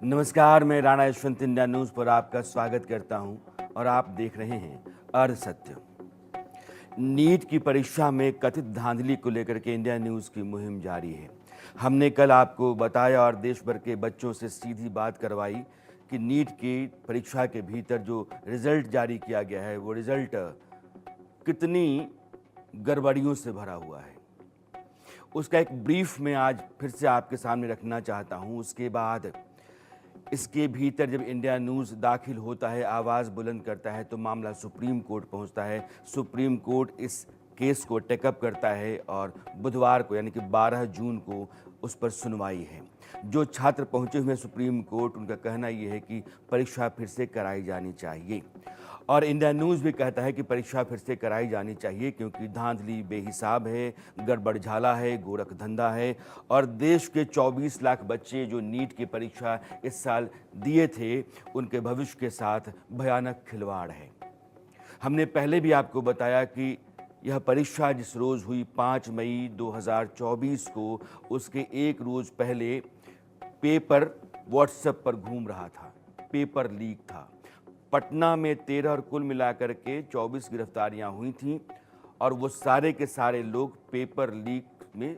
नमस्कार, मैं Rana Yashwant India news पर आपका स्वागत करता हूं और आप देख रहे हैं अर्ध सत्य। नीट की परीक्षा में कथित धांधली को लेकर के इंडिया न्यूज़ की मुहिम जारी है। हमने कल आपको बताया और देश भर के बच्चों से सीधी बात करवाई कि नीट की परीक्षा के भीतर जो रिजल्ट जारी किया गया है वो रिजल्ट कितनी गड़बड़ियों से भरा हुआ है। उसका एक ब्रीफ मैं आज फिर से आपके सामने रखना चाहता हूं। उसके बाद इसके भीतर जब इंडिया न्यूज़ दाखिल होता है, आवाज़ बुलंद करता है, तो मामला सुप्रीम कोर्ट पहुंचता है। सुप्रीम कोर्ट इस केस को टेकअप करता है और बुधवार को यानी कि 12 जून को उस पर सुनवाई है। जो छात्र पहुंचे हुए सुप्रीम कोर्ट, उनका कहना ये है कि परीक्षा फिर से कराई जानी चाहिए और इंडिया न्यूज़ भी कहता है कि परीक्षा फिर से कराई जानी चाहिए क्योंकि धांधली बेहिसाब है, गड़बड़ झाला है, गोरख धंधा है और देश के 24 लाख बच्चे जो नीट की परीक्षा इस साल दिए थे, उनके भविष्य के साथ भयानक खिलवाड़ है। हमने पहले भी आपको बताया कि यह परीक्षा जिस रोज़ हुई 5 मई 2024 को, उसके एक रोज़ पहले पेपर व्हाट्सएप पर घूम रहा था, पेपर लीक था। पटना में 13 और कुल मिलाकर के 24 गिरफ्तारियां हुई थीं और वो सारे के सारे लोग पेपर लीक में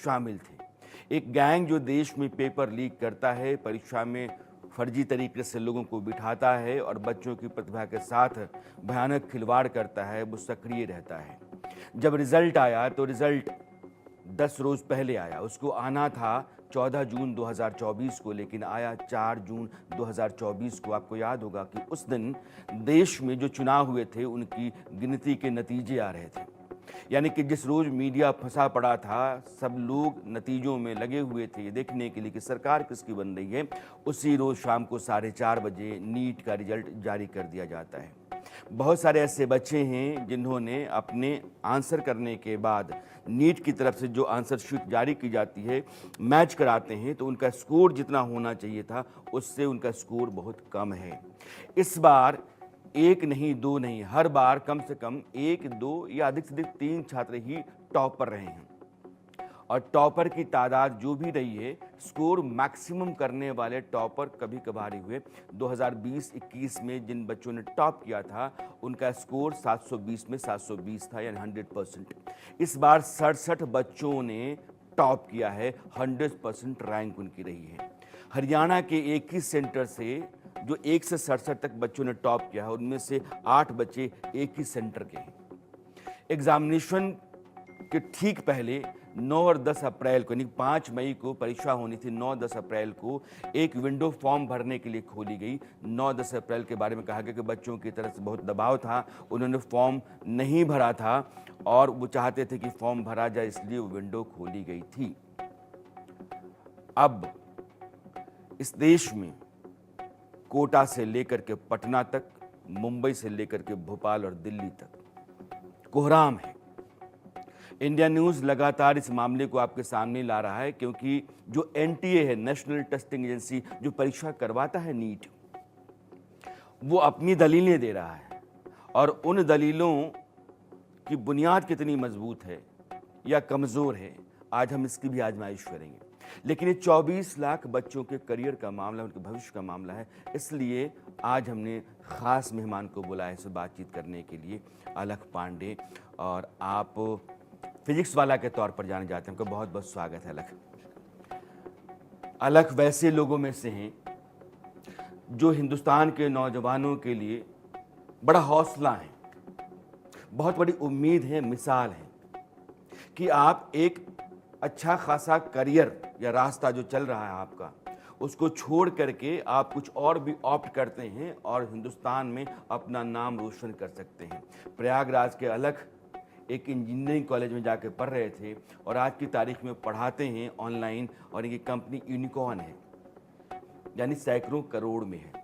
शामिल थे। एक गैंग जो देश में पेपर लीक करता है, परीक्षा में फर्जी तरीके से लोगों को बिठाता है और बच्चों की प्रतिभा के साथ भयानक खिलवाड़ करता है, वो सक्रिय रहता है। जब रिजल्ट आया तो रिजल्ट 10 रोज़ पहले आया। उसको आना था 14 जून 2024 को, लेकिन आया 4 जून 2024 को। आपको याद होगा कि उस दिन देश में जो चुनाव हुए थे उनकी गिनती के नतीजे आ रहे थे। यानी कि जिस रोज़ मीडिया फंसा पड़ा था, सब लोग नतीजों में लगे हुए थे ये देखने के लिए कि सरकार किसकी बन रही है, उसी रोज़ शाम को 4:30 बजे नीट का रिजल्ट जारी कर दिया जाता है। बहुत सारे ऐसे बच्चे हैं जिन्होंने अपने आंसर करने के बाद नीट की तरफ से जो आंसर शीट जारी की जाती है, मैच कराते हैं तो उनका स्कोर जितना होना चाहिए था उससे उनका स्कोर बहुत कम है। इस बार एक नहीं, दो नहीं, हर बार कम से कम 1, 2 या अधिक से अधिक 3 छात्र ही टॉप पर रहे हैं और टॉपर की तादाद जो भी रही है, स्कोर मैक्सिमम करने वाले टॉपर कभी कभार ही हुए। 2020-21 में जिन बच्चों ने टॉप किया था उनका स्कोर 720 में 720 था, यानी 100%। इस बार 67 बच्चों ने टॉप किया है, 100% रैंक उनकी रही है। हरियाणा के एक ही सेंटर से जो 1 से 67 तक बच्चों ने टॉप किया है, उनमें से 8 बच्चे एक ही सेंटर के हैं। एग्जामिनेशन के ठीक पहले 9 और 10 अप्रैल को, यानी 5 मई को परीक्षा होनी थी, 9-10 अप्रैल को एक विंडो फॉर्म भरने के लिए खोली गई। 9-10 अप्रैल के बारे में कहा गया कि बच्चों की तरफ से बहुत दबाव था, उन्होंने फॉर्म नहीं भरा था और वो चाहते थे कि फॉर्म भरा जाए, इसलिए वो विंडो खोली गई थी। अब इस देश में कोटा से लेकर के पटना तक, मुंबई से लेकर के भोपाल और दिल्ली तक कोहराम है। इंडिया न्यूज़ लगातार इस मामले को आपके सामने ला रहा है क्योंकि जो एनटीए है, नेशनल टेस्टिंग एजेंसी, जो परीक्षा करवाता है नीट, वो अपनी दलीलें दे रहा है और उन दलीलों की बुनियाद कितनी मजबूत है या कमज़ोर है, आज हम इसकी भी आजमाइश करेंगे। लेकिन ये 24 लाख बच्चों के करियर का मामला, उनके भविष्य का मामला है, इसलिए आज हमने ख़ास मेहमान को बुलाया इससे बातचीत करने के लिए, अलख पांडे। और आप फिजिक्स वाला के तौर पर जाने जाते हैं, उनका बहुत बहुत स्वागत है। अलख वैसे लोगों में से हैं जो हिंदुस्तान के नौजवानों के लिए बड़ा हौसला है, बहुत बड़ी उम्मीद है, मिसाल है कि आप एक अच्छा खासा करियर या रास्ता जो चल रहा है आपका, उसको छोड़ करके आप कुछ और भी ऑप्ट करते हैं और हिंदुस्तान में अपना नाम रोशन कर सकते हैं। प्रयागराज के अलख एक इंजीनियरिंग कॉलेज में जाके पढ़ रहे थे और आज की तारीख में पढ़ाते हैं ऑनलाइन और इनकी कंपनी यूनिकॉर्न है, यानी सैकड़ों करोड़ में है।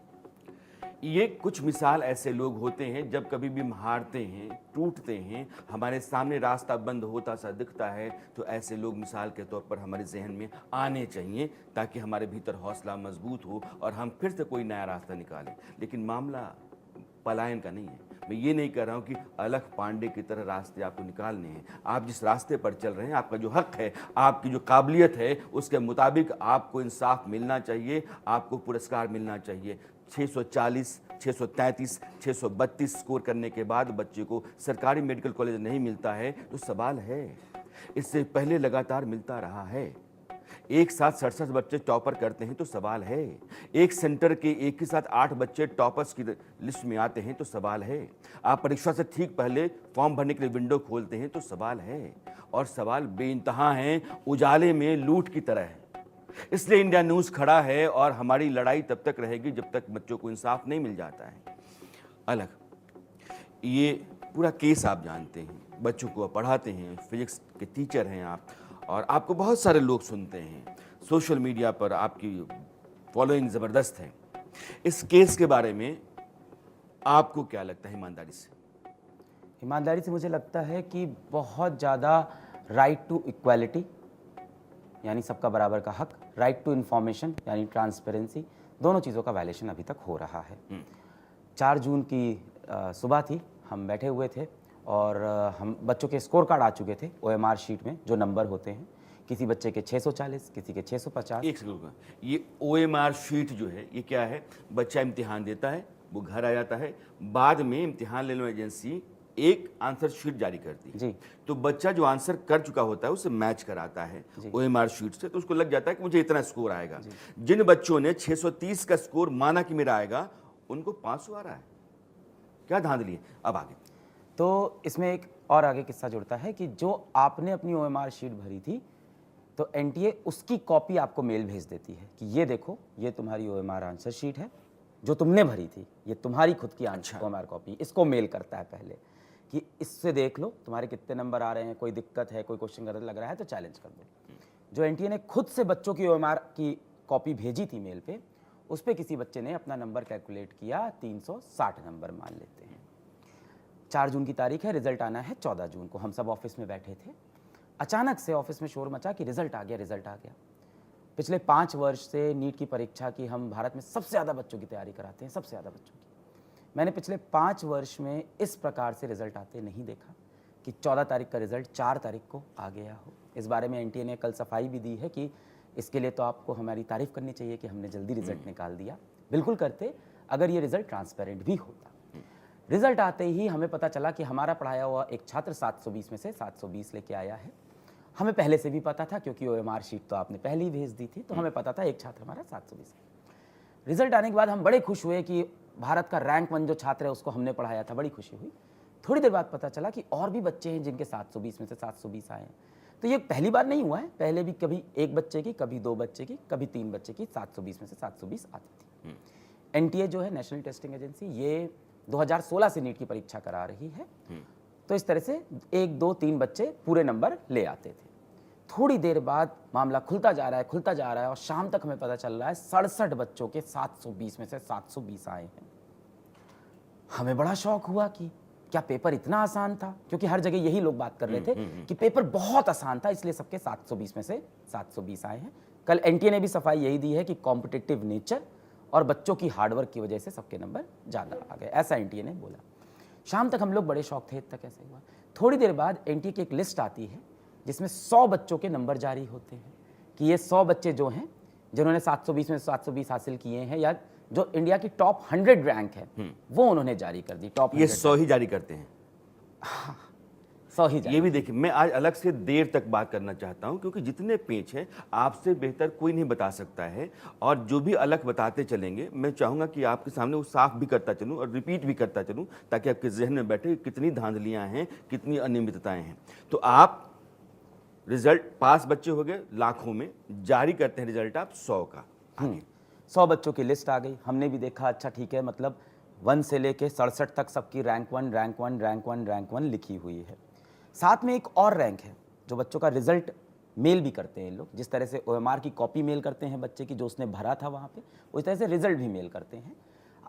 ये कुछ मिसाल ऐसे लोग होते हैं, जब कभी भी हम हारते हैं, टूटते हैं, हमारे सामने रास्ता बंद होता सा दिखता है, तो ऐसे लोग मिसाल के तौर पर हमारे जहन में आने चाहिए ताकि हमारे भीतर हौसला मजबूत हो और हम फिर से कोई नया रास्ता निकालें। लेकिन मामला पलायन का नहीं है। मैं ये नहीं कह रहा हूँ कि अलख पांडे की तरह रास्ते आपको निकालने हैं। आप जिस रास्ते पर चल रहे हैं, आपका जो हक है, आपकी जो काबिलियत है, उसके मुताबिक आपको इंसाफ मिलना चाहिए, आपको पुरस्कार मिलना चाहिए। 640, 633, 632 स्कोर करने के बाद बच्चे को सरकारी मेडिकल कॉलेज नहीं मिलता है तो सवाल है। इससे पहले लगातार मिलता रहा है। एक साथ 67 बच्चे टॉपर करते हैं तो सवाल है। एक सेंटर के एक ही साथ 8 बच्चे टॉपर्स की लिस्ट में आते हैं तो सवाल है। आप परीक्षा से ठीक पहले फॉर्म भरने के लिए विंडो खोलते हैं तो सवाल है। और सवाल बेइंतहा हैं, उजाले में लूट की तरह है। इसलिए इंडिया न्यूज़ खड़ा है और हमारी लड़ाई तब तक रहेगी जब तक बच्चों को इंसाफ नहीं मिल जाता है। अलग ये पूरा केस आप जानते हैं, बच्चों को पढ़ाते हैं, फिजिक्स के टीचर हैं आप, और आपको बहुत सारे लोग सुनते हैं, सोशल मीडिया पर आपकी फॉलोइंग ज़बरदस्त है। इस केस के बारे में आपको क्या लगता है ईमानदारी से? ईमानदारी से मुझे लगता है कि बहुत ज़्यादा राइट टू इक्वालिटी यानी सबका बराबर का हक, राइट टू इन्फॉर्मेशन यानी ट्रांसपेरेंसी, दोनों चीज़ों का वायलेशन अभी तक हो रहा है। 4 जून की सुबह थी, हम बैठे हुए थे और हम बच्चों के स्कोर कार्ड आ चुके थे OMR शीट में, जो नंबर होते हैं, किसी बच्चे के 640, किसी के 650। एक सेकंड का, ये OMR शीट जो है ये क्या है? बच्चा इम्तिहान देता है, वो घर आ जाता है, बाद में इम्तिहान लेने वाली एजेंसी एक आंसर शीट जारी करती है जी। तो बच्चा जो आंसर कर चुका होता है उसे मैच कराता है OMR शीट से, तो उसको लग जाता है कि मुझे इतना स्कोर आएगा। जिन बच्चों ने 630 का स्कोर माना कि मेरा आएगा, उनको 500 आ रहा है। क्या धांधली है? अब आगे तो इसमें एक और आगे किस्सा जुड़ता है कि जो आपने अपनी OMR शीट भरी थी तो NTA उसकी कॉपी आपको मेल भेज देती है कि ये देखो, ये तुम्हारी OMR आंसर शीट है जो तुमने भरी थी, ये तुम्हारी खुद की आंसर OMR कॉपी। इसको मेल करता है पहले कि इससे देख लो तुम्हारे कितने नंबर आ रहे हैं, कोई दिक्कत है, कोई क्वेश्चन गलत लग रहा है तो चैलेंज कर दो। जो NTA ने खुद से बच्चों की OMR की कॉपी भेजी थी मेल पे, उस पर किसी बच्चे ने अपना नंबर कैलकुलेट किया, 360 नंबर मान लेते हैं। 4 जून की तारीख है, रिजल्ट आना है 14 जून को। हम सब ऑफिस में बैठे थे, अचानक से ऑफिस में शोर मचा कि रिजल्ट आ गया, रिजल्ट आ गया। पिछले 5 वर्ष से नीट की परीक्षा की हम भारत में सबसे ज़्यादा बच्चों की तैयारी कराते हैं, सबसे ज़्यादा बच्चों की। मैंने पिछले 5 वर्ष में इस प्रकार से रिजल्ट आते नहीं देखा कि 14 तारीख का रिजल्ट 4 तारीख को आ गया हो। इस बारे में NTA ने कल सफाई भी दी है कि इसके लिए तो आपको हमारी तारीफ करनी चाहिए कि हमने जल्दी रिजल्ट निकाल दिया। बिल्कुल करते अगर ये रिजल्ट ट्रांसपेरेंट भी होता। रिजल्ट आते ही हमें पता चला कि हमारा पढ़ाया हुआ एक छात्र 720 में से 720 लेके आया है। हमें पहले से भी पता था क्योंकि OMR शीट तो आपने पहले ही भेज दी थी, तो हमें पता था एक छात्र हमारा 720। रिजल्ट आने के बाद हम बड़े खुश हुए कि भारत का रैंक 1 जो छात्र है उसको हमने पढ़ाया था, बड़ी खुशी हुई। थोड़ी देर बाद पता चला कि और भी बच्चे हैं जिनके 720 में से 720 आए हैं। तो ये पहली बार नहीं हुआ है, पहले भी कभी एक बच्चे की, कभी 2 बच्चे की, कभी 3 बच्चे की 720 में से 720 आती थी। NTA जो है नेशनल टेस्टिंग एजेंसी, ये 2016 से नीट की परीक्षा करा रही है। तो इस तरह से 1, 2, 3 बच्चे पूरे नंबर ले आते थे। थोड़ी देर बाद मामला खुलता जा रहा है, खुलता जा रहा है और शाम तक हमें पता चल रहा है 67 बच्चों के 720 में से 720 आए हैं। हमें बड़ा शौक हुआ कि क्या पेपर इतना आसान था, क्योंकि हर जगह यही लोग बात कर रहे थे कि पेपर बहुत आसान था, इसलिए सबके 720 में से 720 आए हैं। कल NTA ने भी सफाई यही दी है कि कॉम्पिटिटिव नेचर और बच्चों की हार्डवर्क की वजह से सबके नंबर ज़्यादा आ गए, ऐसा NTA ने बोला। शाम तक हम लोग बड़े शौक थे, इतना कैसे हुआ। थोड़ी देर बाद NTA की एक लिस्ट आती है जिसमें 100 बच्चों के नंबर जारी होते हैं कि ये 100 बच्चे जो हैं जिन्होंने 720 में 720 हासिल किए हैं या जो इंडिया की टॉप 100 रैंक है वो उन्होंने जारी कर दी। टॉप ये 100 ही जारी करते हैं। 100 ही जारी। ये भी देखिए, मैं आज अलग से देर तक बात करना चाहता हूं क्योंकि जितने पेज हैं आपसे बेहतर कोई नहीं बता सकता है, और जो भी अलग बताते चलेंगे मैं चाहूंगा कि आपके सामने वो साफ भी करता चलूं और रिपीट भी करता चलूं ताकि आपके जहन में बैठे कितनी धांधलियां हैं, कितनी अनियमितताएं हैं। तो आप रिजल्ट, पास बच्चे हो गए लाखों में, जारी करते हैं रिजल्ट आप 100 का। 100 बच्चों की लिस्ट आ गई, हमने भी देखा, अच्छा ठीक है, मतलब 1 से लेके 67 तक सबकी रैंक 1, रैंक 1, रैंक 1, रैंक 1 लिखी हुई है। साथ में एक और रैंक है जो बच्चों का रिजल्ट मेल भी करते हैं लोग। जिस तरह से OMR की कॉपी मेल करते हैं बच्चे की जो उसने भरा था वहाँ पे, उस तरह से रिजल्ट भी मेल करते हैं।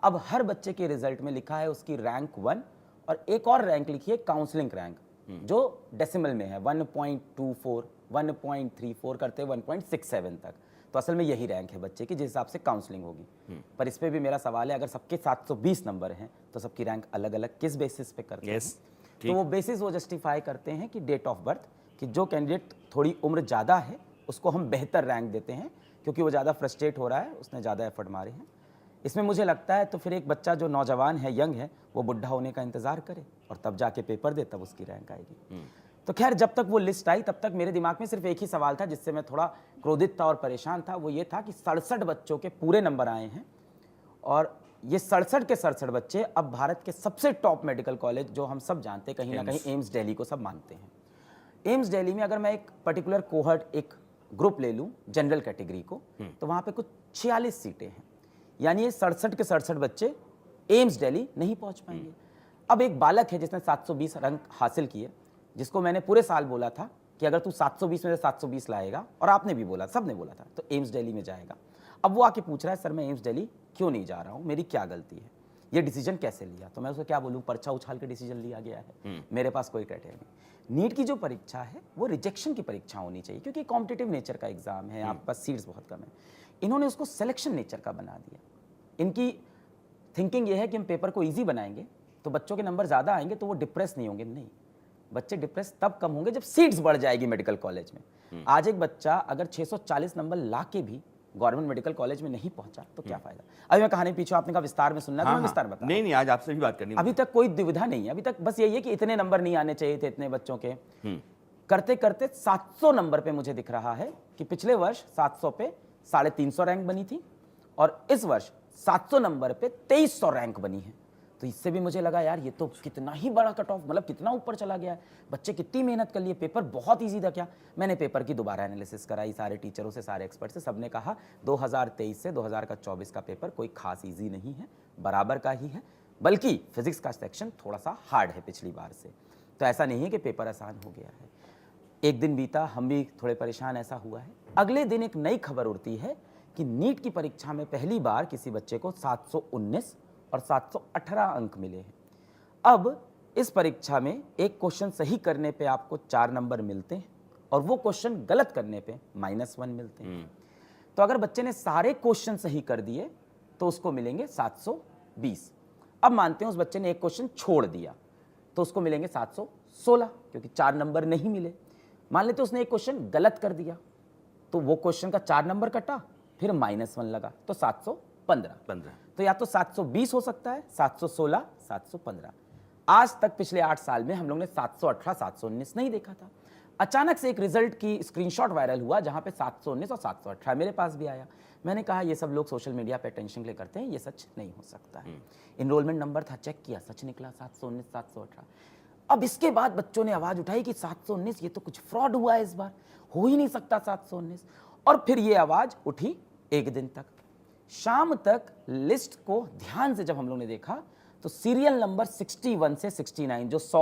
अब हर बच्चे के रिजल्ट में लिखा है उसकी रैंक 1 और एक और रैंक लिखी है काउंसलिंग रैंक, जो डेसिमल में है 1.24, 1.34 करते 1.67 तक। तो असल में यही रैंक है बच्चे की, जिस हिसाब से काउंसलिंग होगी। पर इस पे भी मेरा सवाल है, अगर सबके 720 नंबर हैं तो सबकी रैंक अलग अलग किस बेसिस पे करते हैं? तो वो बेसिस वो जस्टिफाई करते हैं कि डेट ऑफ बर्थ, कि जो कैंडिडेट थोड़ी उम्र ज़्यादा है उसको हम बेहतर रैंक देते हैं क्योंकि वो ज़्यादा फ्रस्ट्रेट हो रहा है, उसने ज़्यादा एफर्ट मारे हैं। इसमें मुझे लगता है तो फिर एक बच्चा जो नौजवान है, यंग है, वो बुढ़ा होने का इंतज़ार करे और तब जाके पेपर दे, तब उसकी रैंक आएगी। तो खैर, जब तक वो लिस्ट आई तब तक मेरे दिमाग में सिर्फ एक ही सवाल था जिससे मैं थोड़ा क्रोधित था और परेशान था। वो ये था कि 67 बच्चों के पूरे नंबर आए हैं और ये 67 के 67 बच्चे अब भारत के सबसे टॉप मेडिकल कॉलेज, जो हम सब जानते हैं, कहीं ना कहीं एम्स दिल्ली को सब मानते हैं। एम्स दिल्ली में अगर मैं एक पर्टिकुलर कोहर्ट, एक ग्रुप ले लूँ जनरल कैटेगरी को, तो वहाँ पे कुछ 46 सीटें हैं। यानी ये 67 के 67 बच्चे एम्स दिल्ली नहीं पहुँच पाएंगे। अब एक बालक है जिसने 720 रैंक हासिल किए, जिसको मैंने पूरे साल बोला था कि अगर तू 720 में से 720 लाएगा, और आपने भी बोला, सब ने बोला था, तो एम्स दिल्ली में जाएगा। अब वो आके पूछ रहा है, सर मैं एम्स दिल्ली क्यों नहीं जा रहा हूँ, मेरी क्या गलती है, ये डिसीजन कैसे लिया? तो मैं उसको क्या बोलूँ, पर्चा उछाल के डिसीजन लिया गया है, मेरे पास कोई क्राइटेरिया नहीं। नीट की जो परीक्षा है वो रिजेक्शन की परीक्षा होनी चाहिए क्योंकि कॉम्पिटिटिव नेचर का एग्जाम है, आपके पास सीट्स बहुत कम है। इन्होंने उसको सिलेक्शन नेचर का बना दिया। इनकी थिंकिंग ये है कि हम पेपर को ईजी बनाएंगे तो बच्चों के नंबर ज़्यादा आएंगे तो वो डिप्रेस नहीं होंगे। नहीं, बच्चे डिप्रेस तब कम होंगे जब सीट्स बढ़ जाएगी मेडिकल कॉलेज में। आज एक बच्चा अगर 640 नंबर ला के भी गवर्नमेंट मेडिकल कॉलेज में नहीं पहुंचा तो क्या फायदा? अभी मैं कहानी पीछे, आपने कहा विस्तार में सुनना, तो मैं विस्तार बता। नहीं, आज आपसे भी बात करनी। अभी तक कोई दुविधा नहीं है, अभी तक बस यही है कि इतने नंबर नहीं आने चाहिए थे इतने बच्चों के। करते करते 700 नंबर पे मुझे दिख रहा है कि पिछले वर्ष 700 पे 350 रैंक बनी थी और इस वर्ष 700 नंबर पे 2300 रैंक बनी है। तो इससे भी मुझे लगा यार ये तो कितना ही बड़ा कट ऑफ, मतलब कितना ऊपर चला गया है। बच्चे कितनी मेहनत कर लिए, पेपर बहुत इजी था क्या? मैंने पेपर की दोबारा एनालिसिस कराई सारे टीचरों से, सारे एक्सपर्ट से, सबने कहा 2023 से 2024 का पेपर कोई खास इजी नहीं है, बराबर का ही है, बल्कि फिजिक्स का सेक्शन थोड़ा सा हार्ड है पिछली बार से। तो ऐसा नहीं है कि पेपर आसान हो गया है। एक दिन बीता, हम भी थोड़े परेशान, ऐसा हुआ है। अगले दिन एक नई खबर उड़ती है कि नीट की परीक्षा में पहली बार किसी बच्चे को 719 और 718 अंक मिले हैं। अब इस परीक्षा में एक क्वेश्चन सही करने पे आपको 4 नंबर मिलते हैं और वो क्वेश्चन गलत करने पे -1 मिलते हैं। तो अगर बच्चे ने सारे क्वेश्चन सही कर दिए तो उसको मिलेंगे 720। अब मानते हैं उस बच्चे ने एक क्वेश्चन छोड़ दिया तो उसको मिलेंगे 716, क्योंकि 4 नंबर नहीं मिले। मान लेते उसने एक क्वेश्चन गलत कर दिया तो वो क्वेश्चन का 4 नंबर कटा, फिर -1 लगा, तो 715। तो या तो 720 हो सकता है, 716, 715। आज तक पिछले 8 साल में हम लोग ने 718, 719 नहीं देखा था। अचानक से एक रिजल्ट की स्क्रीनशॉट वायरल हुआ जहां पे 719 और 718 मेरे पास भी आया। मैंने कहा ये सब लोग सोशल मीडिया पे टेंशन के लिए करते हैं, ये सच नहीं हो सकता है। इनरोलमेंट नंबर था, चेक किया, सच निकला 719, 718। अब इसके बाद बच्चों ने आवाज उठाई कि 719 ये तो कुछ फ्रॉड हुआ है, इस बार हो ही नहीं सकता 719। और फिर ये आवाज उठी एक दिन तक। शाम तक लिस्ट को ध्यान से जब हम लोग ने देखा तो सीरियल नंबर 61 से 69, जो 100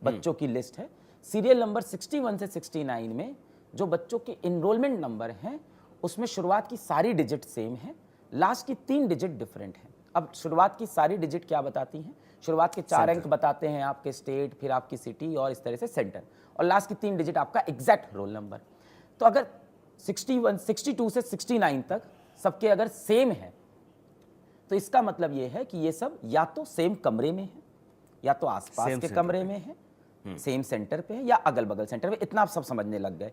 बच्चों की लिस्ट है, सीरियल नंबर 61 से 69 में जो बच्चों के इनरोलमेंट नंबर हैं उसमें शुरुआत की सारी डिजिट सेम है, लास्ट की 3 डिजिट डिफरेंट है। अब शुरुआत की सारी डिजिट क्या बताती हैं? शुरुआत के 4 अंक बताते हैं आपके स्टेट, फिर आपकी सिटी और इस तरह से सेंटर, और लास्ट की 3 डिजिट आपका एग्जैक्ट रोल नंबर। तो अगर 62 से 69 तक सबके अगर सेम है तो इसका मतलब यह है कि ये सब या तो सेम कमरे में है, या तो आसपास के कमरे में है, सेम सेंटर पे है, या अगल बगल सेंटर पे। इतना आप सब समझने लग गए।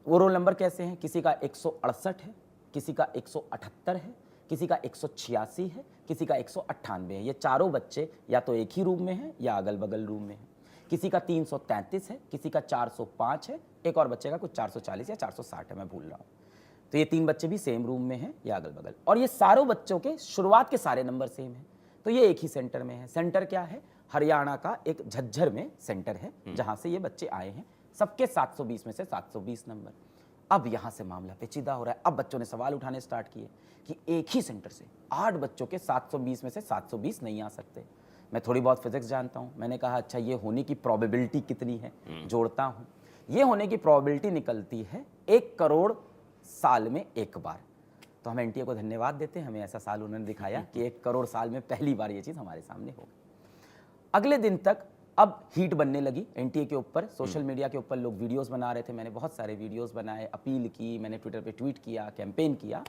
वो रोल नंबर कैसे हैं? किसी का 168 है, किसी का 178 है, किसी का 186 है, किसी का 198 है। ये चारों बच्चे या तो एक ही रूम में हैं या अगल बगल रूम में हैं। किसी का 333 है, किसी का 405 है, एक और बच्चे का कुछ 440 या 460 है, मैं भूल रहा हूँ। तो ये 3 बच्चे भी सेम रूम में हैं या अगल बगल, और ये सारों बच्चों के शुरुआत के सारे नंबर सेम हैं। तो ये एक ही सेंटर में है। सेंटर क्या है? हरियाणा का एक झज्जर में सेंटर है जहां से ये बच्चे आए हैं। सबके 720 में से 720 नंबर। अब यहां से मामला पेचीदा हो रहा है। अब बच्चों ने सवाल उठाने स्टार्ट किए कि एक ही सेंटर से 8 बच्चों के 720 में से 720 नहीं आ सकते। मैं थोड़ी बहुत फिजिक्स जानता हूं। मैंने कहा अच्छा ये होने की प्रोबेबिलिटी कितनी है? जोड़ता हूं। ये होने की प्रोबेबिलिटी निकलती है 1 करोड़ साल में एक बार। तो हम एनटीए को धन्यवाद देते हैं, हमें ऐसा साल उन्होंने दिखाया कि 1 करोड़ साल में पहली बार ये चीज़ हमारे सामने होगी। अगले दिन तक अब हीट बनने लगी एनटीए के ऊपर, सोशल मीडिया के ऊपर लोग वीडियोस बना रहे थे, मैंने बहुत सारे वीडियोस बनाए, अपील की, मैंने ट्विटर पे ट्वीट किया, कैंपेन किया।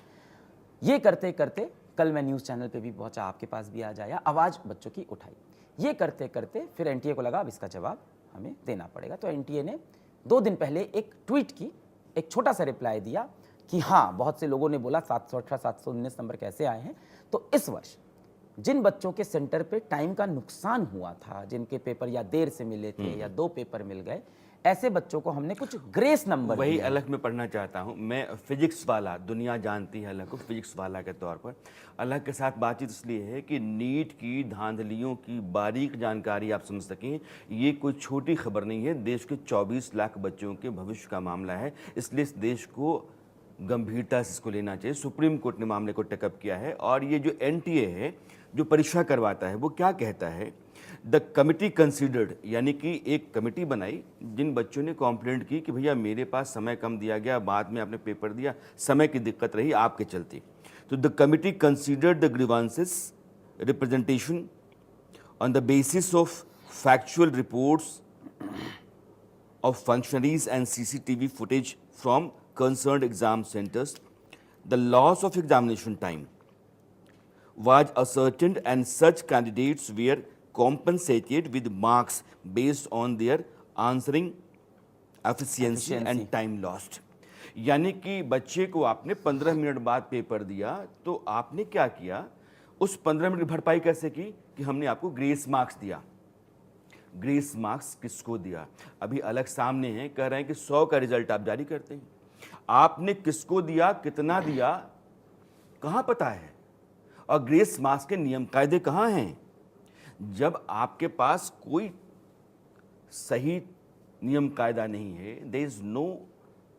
ये करते करते कल मैं न्यूज़ चैनल पे भी पहुंचा, आपके पास भी आ जाया, आवाज़ बच्चों की उठाई। ये करते करते फिर एनटीए को लगा अब इसका जवाब हमें देना पड़ेगा, तो एनटीए ने 2 दिन पहले एक ट्वीट की, एक छोटा सा रिप्लाई दिया कि हाँ, बहुत से लोगों ने बोला 718 719 नंबर कैसे आए हैं, तो इस वर्ष जिन बच्चों के सेंटर पे टाइम का नुकसान हुआ था, जिनके पेपर या देर से मिले थे या 2 पेपर मिल गए, ऐसे बच्चों को हमने कुछ ग्रेस नंबर वही अलग में पढ़ना चाहता हूँ। मैं फिजिक्स वाला, दुनिया जानती है अलग को फिजिक्स वाला के तौर पर। अलग के साथ बातचीत इसलिए है कि नीट की धांधलियों की बारीक जानकारी आप समझ सकें। ये कोई छोटी खबर नहीं है, देश के 24 लाख बच्चों के भविष्य का मामला है, इसलिए इस देश को गंभीरता से इसको लेना चाहिए। सुप्रीम कोर्ट ने मामले को टेकअप किया है और ये जो एनटीए है जो परीक्षा करवाता है वो क्या कहता है, द कमिटी कंसीडर्ड, यानी कि एक कमेटी बनाई जिन बच्चों ने कंप्लेंट की कि भैया मेरे पास समय कम दिया गया, बाद में आपने पेपर दिया, समय की दिक्कत रही आपके चलते, तो the committee considered the grievances representation on the basis of factual reports of functionaries and CCTV footage from concerned exam centers. The loss of examination time was ascertained and such candidates were compensated with marks based on their answering efficiency and time lost. यानी कि बच्चे को आपने 15 minute बाद paper दिया तो आपने क्या किया, उस 15 मिनट की भरपाई कैसे की कि हमने आपको ग्रेस मार्क्स दिया। ग्रेस मार्क्स किसको दिया, अभी अलग सामने है, कह रहे हैं कि 100 का रिजल्ट आप जारी करते हैं, आपने किसको दिया, कितना दिया, कहां पता है, और ग्रेस मार्क्स के नियम कायदे कहां हैं। जब आपके पास कोई सही नियम कायदा नहीं है, देयर इज नो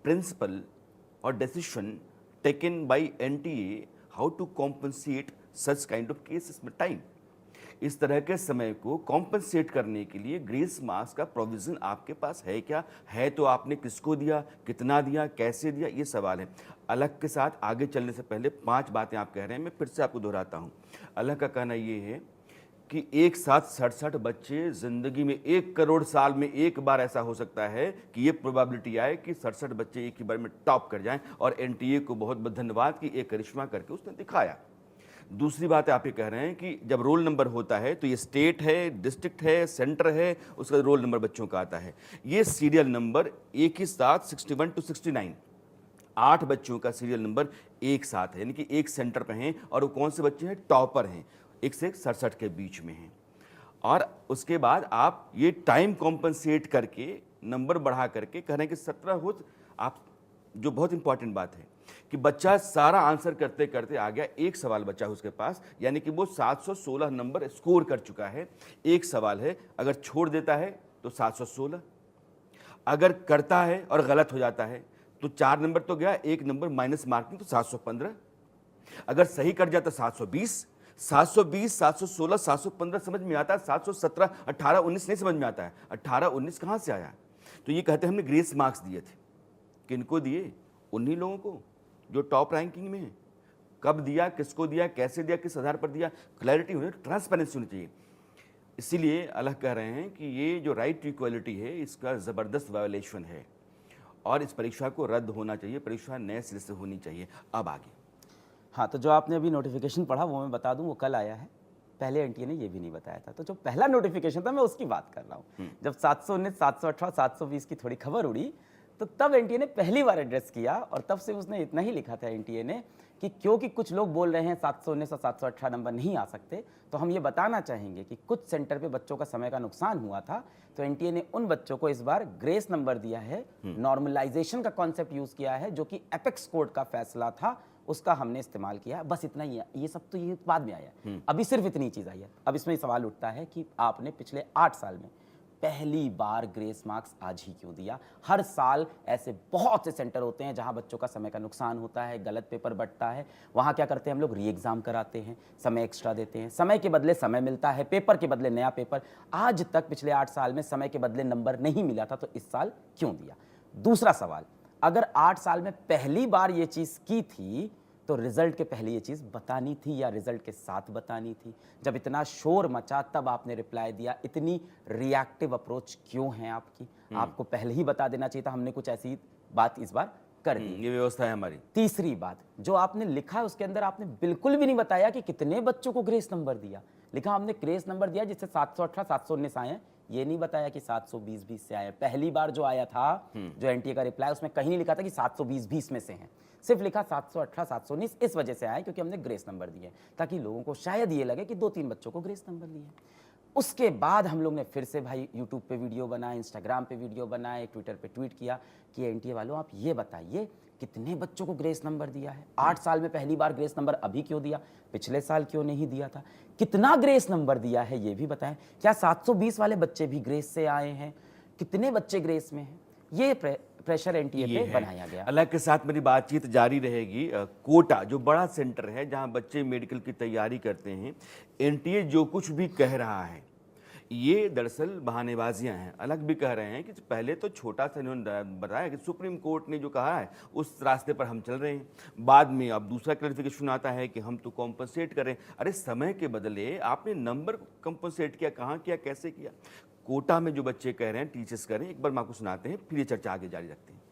प्रिंसिपल और decision taken by NTA how to compensate such kind of cases में टाइम। इस तरह के समय को कॉम्पनसेट करने के लिए ग्रेस मार्क्स का प्रोविजन आपके पास है क्या, है तो आपने किसको दिया, कितना दिया, कैसे दिया, ये सवाल है। अलग के साथ आगे चलने से पहले 5 बातें आप कह रहे हैं, मैं फिर से आपको दोहराता हूँ। अलग का कहना ये है कि एक साथ 67 बच्चे जिंदगी में 1 करोड़ साल में एक बार ऐसा हो सकता है कि ये प्रोबेबिलिटी आए कि 67 बच्चे एक ही बार में टॉप कर जाएं, और एनटीए को बहुत बहुत धन्यवाद कि एक करिश्मा करके उसने दिखाया। दूसरी बात आप ये कह रहे हैं कि जब रोल नंबर होता है तो ये स्टेट है, डिस्ट्रिक्ट है, सेंटर है, उसका रोल नंबर बच्चों का आता है। ये सीरियल नंबर एक ही साथ 61 to 69 8 बच्चों का सीरियल नंबर एक साथ है, यानी कि एक सेंटर पे हैं, और वो कौन से बच्चे हैं, टॉपर हैं, 1 से 67 के बीच में हैं। और उसके बाद आप ये टाइम कॉम्पनसेट करके नंबर बढ़ा करके कह रहे हैं कि 17 हो, आप जो बहुत इंपॉर्टेंट बात है कि बच्चा सारा आंसर करते करते आ गया, एक सवाल बचा है उसके पास, यानी कि वो 716 नंबर स्कोर कर चुका है। एक सवाल है, अगर छोड़ देता है तो 716, अगर करता है और गलत हो जाता है तो 4 नंबर तो गया, 1 नंबर माइनस मार्किंग तो 715, अगर सही कर जाता 720, 720, 716, 715 समझ में आता है, 717, 18, 19 नहीं समझ में आता है। 18, 19 कहाँ से आया? तो ये कहते हैं हमने ग्रेस मार्क्स दिए थे, किनको दिए? उन्हीं लोगों को जो टॉप रैंकिंग में है। कब दिया, किसको दिया, कैसे दिया, किस आधार पर दिया, क्लैरिटी होनी, ट्रांसपेरेंसी होनी चाहिए। इसीलिए अलग कह रहे हैं कि ये जो राइट टू इक्वालिटी है इसका ज़बरदस्त वायोलेशन है और इस परीक्षा को रद्द होना चाहिए, परीक्षा नए सिरे से होनी चाहिए। अब आगे। हाँ, तो जो आपने अभी नोटिफिकेशन पढ़ा वो मैं बता दूं, वो कल आया है, पहले एनटीए ने ये भी नहीं बताया था। तो जो पहला नोटिफिकेशन था मैं उसकी बात कर रहा हूँ। जब 719, 718, 720 की थोड़ी खबर उड़ी तो तब एनटीए ने पहली बार एड्रेस किया, और तब से उसने इतना ही लिखा था एनटीए ने कि क्योंकि कुछ लोग बोल रहे हैं 719 और 718 नंबर नहीं आ सकते, तो हम ये बताना चाहेंगे कि कुछ सेंटर पे बच्चों का समय का नुकसान हुआ था, तो एनटीए ने उन बच्चों को इस बार ग्रेस नंबर दिया है, नॉर्मलाइजेशन का कॉन्सेप्ट यूज किया है, जो कि एपेक्स कोर्ट का फैसला था उसका हमने इस्तेमाल किया। बस इतना ही है, ये सब तो ये बाद में आया, अभी सिर्फ इतनी चीज़ आई है। अब इसमें सवाल उठता है कि आपने पिछले 8 साल में पहली बार ग्रेस मार्क्स आज ही क्यों दिया? हर साल ऐसे बहुत से सेंटर होते हैं जहां बच्चों का समय का नुकसान होता है, गलत पेपर बंटता है, वहां क्या करते हैं हम लोग, री एग्जाम कराते हैं, समय एक्स्ट्रा देते हैं, समय के बदले समय मिलता है, पेपर के बदले नया पेपर। आज तक पिछले 8 साल में समय के बदले नंबर नहीं मिला था, तो इस साल क्यों दिया? दूसरा सवाल, अगर 8 साल में पहली बार ये चीज़ की थी तो रिजल्ट के पहले ये चीज़ बतानी थी या रिजल्ट के साथ बतानी थी? जब इतना शोर मचा तब आपने रिप्लाई दिया। इतनी रिएक्टिव अप्रोच क्यों है आपकी? आपको पहले ही बता देना चाहिए था। हमने कुछ ऐसी बात इस बार कर दी। ये व्यवस्था है हमारी। तीसरी बात, जो आपने लिखा है उसके अंदर आपने बिल्कुल भी नहीं बताया कि कितने बच्चों को ग्रेस नंबर दिया। लिखा हमने ग्रेस नंबर दिया जिससे 718 719 आए हैं, ये नहीं बताया कि 720 से आए हैं। पहली बार जो आया था जो एनटीए का रिप्लाई, उसमें कहीं नहीं लिखा था कि 720 में से हैं, सिर्फ लिखा 718 719 इस वजह से आए क्योंकि हमने ग्रेस नंबर दिए, ताकि लोगों को शायद ये लगे कि 2-3 बच्चों को ग्रेस नंबर दिए। उसके बाद हम लोग ने फिर से भाई यूट्यूब पे वीडियो बनाए, इंस्टाग्राम पे वीडियो बनाए, ट्विटर पे ट्वीट किया कि एनटीए वालों आप ये बताइए कितने बच्चों को ग्रेस नंबर दिया है? 8 साल में पहली बार ग्रेस नंबर अभी क्यों दिया, पिछले साल क्यों नहीं दिया था? कितना ग्रेस नंबर दिया है ये भी बताएं। क्या 720 वाले बच्चे भी ग्रेस से आए हैं? कितने बच्चे ग्रेस में हैं? ये प्रेशर एनटीए ये पे है। बनाया गया। अलग के साथ मेरी बातचीत जारी रहेगी। कोटा जो बड़ा सेंटर है जहां बच्चे मेडिकल की तैयारी करते हैं, एनटीए जो कुछ भी कह रहा है ये दरअसल बहानेबाजियां हैं। अलग भी कह रहे हैं कि पहले तो छोटा सा इन्होंने बताया कि सुप्रीम कोर्ट ने जो कहा है उस रास्ते पर हम चल रहे हैं, बाद में अब दूसरा क्लैरिफिकेशन आता है कि हम तो कॉम्पनसेट करें। अरे समय के बदले आपने नंबर कॉम्पनसेट किया, कहाँ किया, कैसे किया? कोटा में जो बच्चे कह रहे हैं, टीचर्स कह रहे हैं, एक बार मैं आपको सुनाते हैं, फिर ये चर्चा आगे जारी रखते हैं।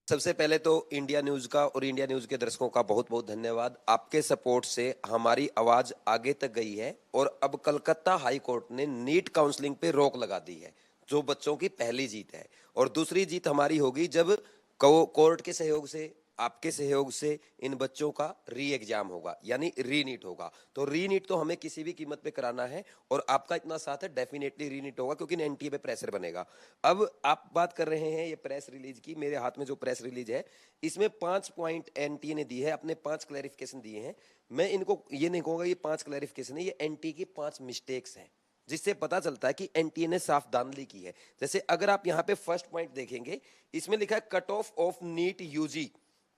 सबसे पहले तो इंडिया न्यूज का और इंडिया न्यूज के दर्शकों का बहुत बहुत धन्यवाद। आपके सपोर्ट से हमारी आवाज आगे तक गई है और अब कलकत्ता हाई कोर्ट ने नीट काउंसलिंग पे रोक लगा दी है, जो बच्चों की पहली जीत है। और दूसरी जीत हमारी होगी जब कोर्ट के सहयोग से, आपके सहयोग से इन बच्चों का री एग्जाम होगा, यानी री नीट होगा। तो री नीट तो हमें किसी भी कीमत पे कराना है और आपका इतना साथ है, डेफिनेटली री नीट होगा क्योंकि एनटीए पे प्रेशर बनेगा। अब आप बात कर रहे हैं ये प्रेस रिलीज की, मेरे हाथ में जो प्रेस रिलीज है इसमें 5 पॉइंट एनटीए ने दिए है, अपने 5 क्लैरिफिकेशन दिए हैं। मैं इनको ये नहीं कहूंगा ये 5 क्लैरिफिकेशन है, ये एनटीए की 5 मिस्टेक्स हैं, जिससे पता चलता है कि एनटीए ने साफ धांधली की है। जैसे अगर आप यहाँ पे फर्स्ट पॉइंट देखेंगे, इसमें लिखा है cut off of NEET UG,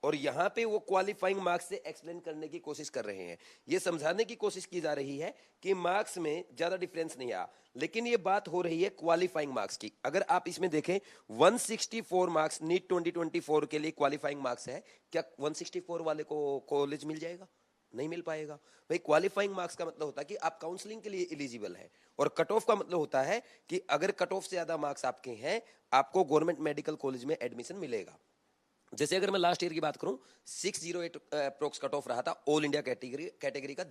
और यहां पे वो क्वालिफाइंग मार्क्स से एक्सप्लेन करने की कोशिश कर रहे हैं। ये समझाने की कोशिश की जा रही है कि मार्क्स में ज्यादा डिफरेंस नहीं आया, लेकिन ये बात हो रही है क्वालिफाइंग मार्क्स की। अगर आप इसमें देखें 164 मार्क्स नीट 2024 के लिए क्वालिफाइंग मार्क्स है, क्या 164 वाले को कॉलेज मिल जाएगा? नहीं मिल पाएगा भाई। क्वालिफाइंग मार्क्स का मतलब होता है कि आप काउंसलिंग के लिए एलिजिबल है, और कट ऑफ का मतलब होता है कि अगर कट ऑफ से ज्यादा मार्क्स आपके हैं, आपको गवर्नमेंट मेडिकल कॉलेज में एडमिशन मिलेगा। जैसे अगर मैं लास्ट ईयर की बात करूं, 608 अप्रोक्स कट ऑफ रहा था ऑल इंडिया कैटेगरी का,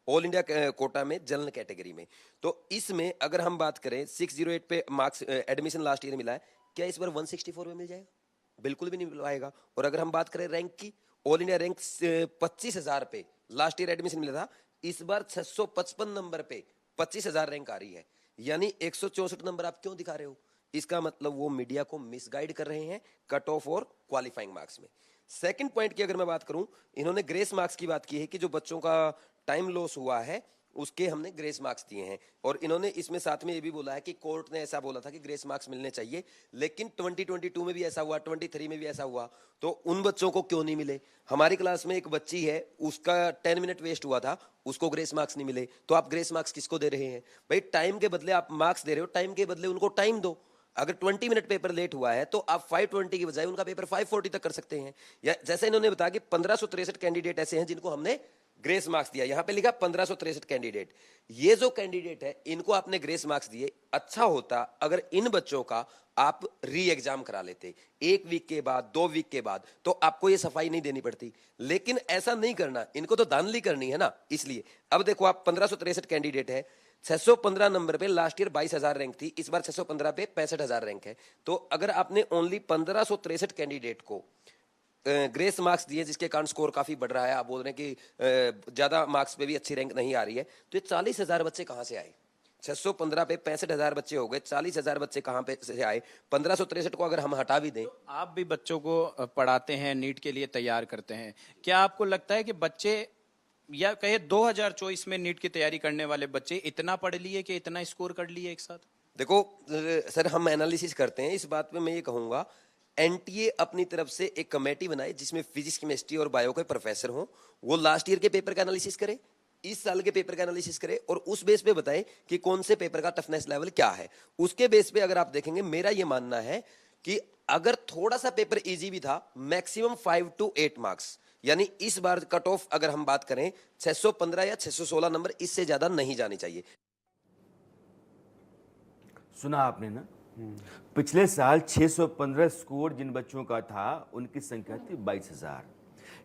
ऑल इंडिया कोटा में जनरल कैटेगरी में। तो इसमें अगर हम बात करें 608 पे मार्क्स एडमिशन लास्ट ईयर मिला है, क्या इस बार 164 में मिल जाएगा? बिल्कुल भी नहीं मिल पाएगा। और अगर हम बात करें रैंक की, ऑल इंडिया रैंक 25,000 पे लास्ट ईयर एडमिशन मिला था, इस बार 655 नंबर पे 25,000 रैंक आ रही है, यानी 164 नंबर आप क्यों दिखा रहे हो? इसका मतलब वो मीडिया को मिसगाइड कर रहे हैं कट ऑफ और क्वालिफाइंग मार्क्स में। सेकंड पॉइंट की अगर मैं बात करूं, इन्होंने ग्रेस मार्क्स की बात की है कि जो बच्चों का टाइम लॉस हुआ है उसके हमने ग्रेस मार्क्स दिए हैं। और इन्होंने इसमें साथ में ये भी बोला है कि कोर्ट ने ऐसा बोला था कि ग्रेस मार्क्स मिलने चाहिए, लेकिन 2022 में भी ऐसा हुआ, 23 में भी ऐसा हुआ, तो उन बच्चों को क्यों नहीं मिले? हमारी क्लास में एक बच्ची है, उसका 10 मिनट वेस्ट हुआ था, उसको ग्रेस मार्क्स नहीं मिले। तो आप ग्रेस मार्क्स किसको दे रहे हैं भाई? टाइम के बदले आप मार्क्स दे रहे हो, टाइम के बदले उनको टाइम दो। अगर 20 मिनट पेपर लेट हुआ है तो आप 520 की बजाय उनका पेपर 540 तक कर सकते हैं। या जैसे इन्होंने बताया कि 1563 कैंडिडेट ऐसे हैं जिनको हमने ग्रेस मार्क्स दिया, यहां पे लिखा 1563 कैंडिडेट। ये जो कैंडिडेट है इनको आपने ग्रेस मार्क्स दिए। अच्छा होता अगर इन बच्चों का आप री एग्जाम करा लेते 1 वीक के बाद, 2 वीक के बाद, तो आपको ये सफाई नहीं देनी पड़ती। लेकिन ऐसा नहीं करना, इनको तो धांधली करनी है ना। इसलिए अब देखो आप 1563 कैंडिडेट है, 615 नंबर पे लास्ट ईयर 22,000 रैंक थी, इस बार 615 पे 65,000 रैंक है। तो अगर आपने ओनली 1563 कैंडिडेट को ग्रेस मार्क्स दिए, जिसके कारण स्कोर काफी बढ़ रहा है, आप बोल रहे हैं कि ज्यादा मार्क्स पे भी अच्छी रैंक नहीं आ रही है, तो ये 40,000 बच्चे कहां से आए? 615 पे 65,000 बच्चे हो गए, 40,000 बच्चे कहां पे से आए? 1563 को अगर हम हटा भी दें। तो आप भी बच्चों को पढ़ाते हैं, नीट के लिए तैयार करते हैं, क्या आपको लगता है कि बच्चे, या कहे 2024 में नीट की तैयारी करने वाले बच्चे इतना पढ़ लिए कि इतना स्कोर कर लिए एक साथ? देखो सर, हम एनालिसिस करते हैं इस बात पे। मैं ये कहूंगा एनटीए अपनी तरफ से एक कमेटी बनाए जिसमें फिजिक्स, केमिस्ट्री और बायो के प्रोफेसर हों, वो लास्ट ईयर के पेपर का एनालिसिस करे, इस साल के पेपर का एनालिसिस करे, और उस बेस पे बताए कि कौन से पेपर का टफनेस लेवल क्या है। उसके बेस पे अगर आप देखेंगे, मेरा ये मानना है कि अगर थोड़ा सा पेपर इजी भी था, मैक्सिमम 5 to 8 मार्क्स, यानी इस बार कट ऑफ अगर हम बात करें 615 या 616 नंबर, इससे ज्यादा नहीं जाने चाहिए। सुना आपने ना, पिछले साल 615 स्कोर जिन बच्चों का था उनकी संख्या थी 22,000।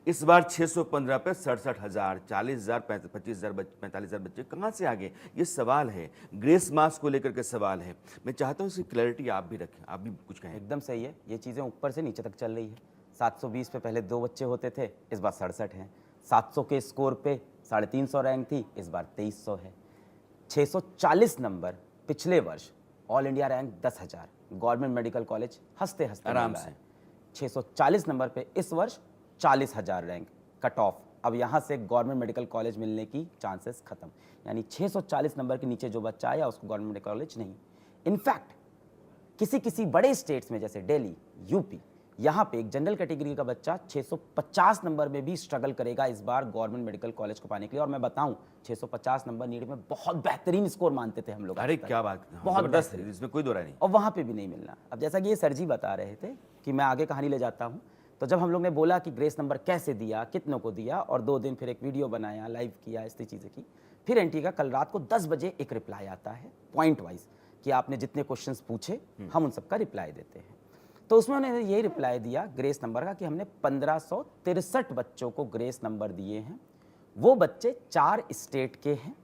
इस बार 615 पे 67,000, 40,000, 25,000, 45,000 बच्चे कहाँ से आ गए? ये सवाल है, ग्रेस मार्क्स को लेकर के सवाल है। मैं चाहता हूँ इसकी क्लैरिटी आप भी रखें, आप भी कुछ कहें। एकदम सही है, ये चीज़ें ऊपर से नीचे तक चल रही है। 720 पे पहले 2 बच्चे होते थे, इस बार 67 हैं। 700 के स्कोर पे 350 रैंक थी, इस बार 2300 है। 640 नंबर पिछले वर्ष, all India rank 10,000, government medical college हंसते हंसते आराम मिला से। है। 640 नंबर पे इस वर्ष 40,000 रैंक कट ऑफ। अब यहाँ से गवर्नमेंट मेडिकल कॉलेज मिलने की चांसेस खत्म, यानी 640 नंबर के नीचे जो बच्चा आया उसको गवर्नमेंट मेडिकल कॉलेज नहीं। इनफैक्ट किसी किसी बड़े स्टेट्स में जैसे दिल्ली, यूपी, यहाँ पे एक जनरल कैटेगरी का बच्चा 650 नंबर में भी स्ट्रगल करेगा इस बार गवर्नमेंट मेडिकल कॉलेज को पाने के लिए। और मैं बताऊं, 650 नंबर नीट में बहुत बेहतरीन स्कोर मानते थे हम लोग। अरे आज तक। क्या बात, बहुत जबरदस्त बेहतरीन। है, इसमें कोई दो राय नहीं। और वहाँ पे भी नहीं मिलना। अब जैसा कि ये सर जी बता रहे थे कि मैं आगे कहानी ले जाता हूँ, तो जब हम लोग ने बोला कि ग्रेस नंबर कैसे दिया, कितनों को दिया, और 2 दिन फिर एक वीडियो बनाया, लाइव किया, ऐसी चीज़ें की, फिर एनटी का कल रात को 10 बजे एक रिप्लाई आता है पॉइंट वाइज कि आपने जितने क्वेश्चंस पूछे हम उन सबका रिप्लाई देते हैं। तो उसमें उन्होंने यही रिप्लाई दिया ग्रेस नंबर का कि हमने 1563 बच्चों को ग्रेस नंबर दिए हैं। वो बच्चे 4 स्टेट के हैं,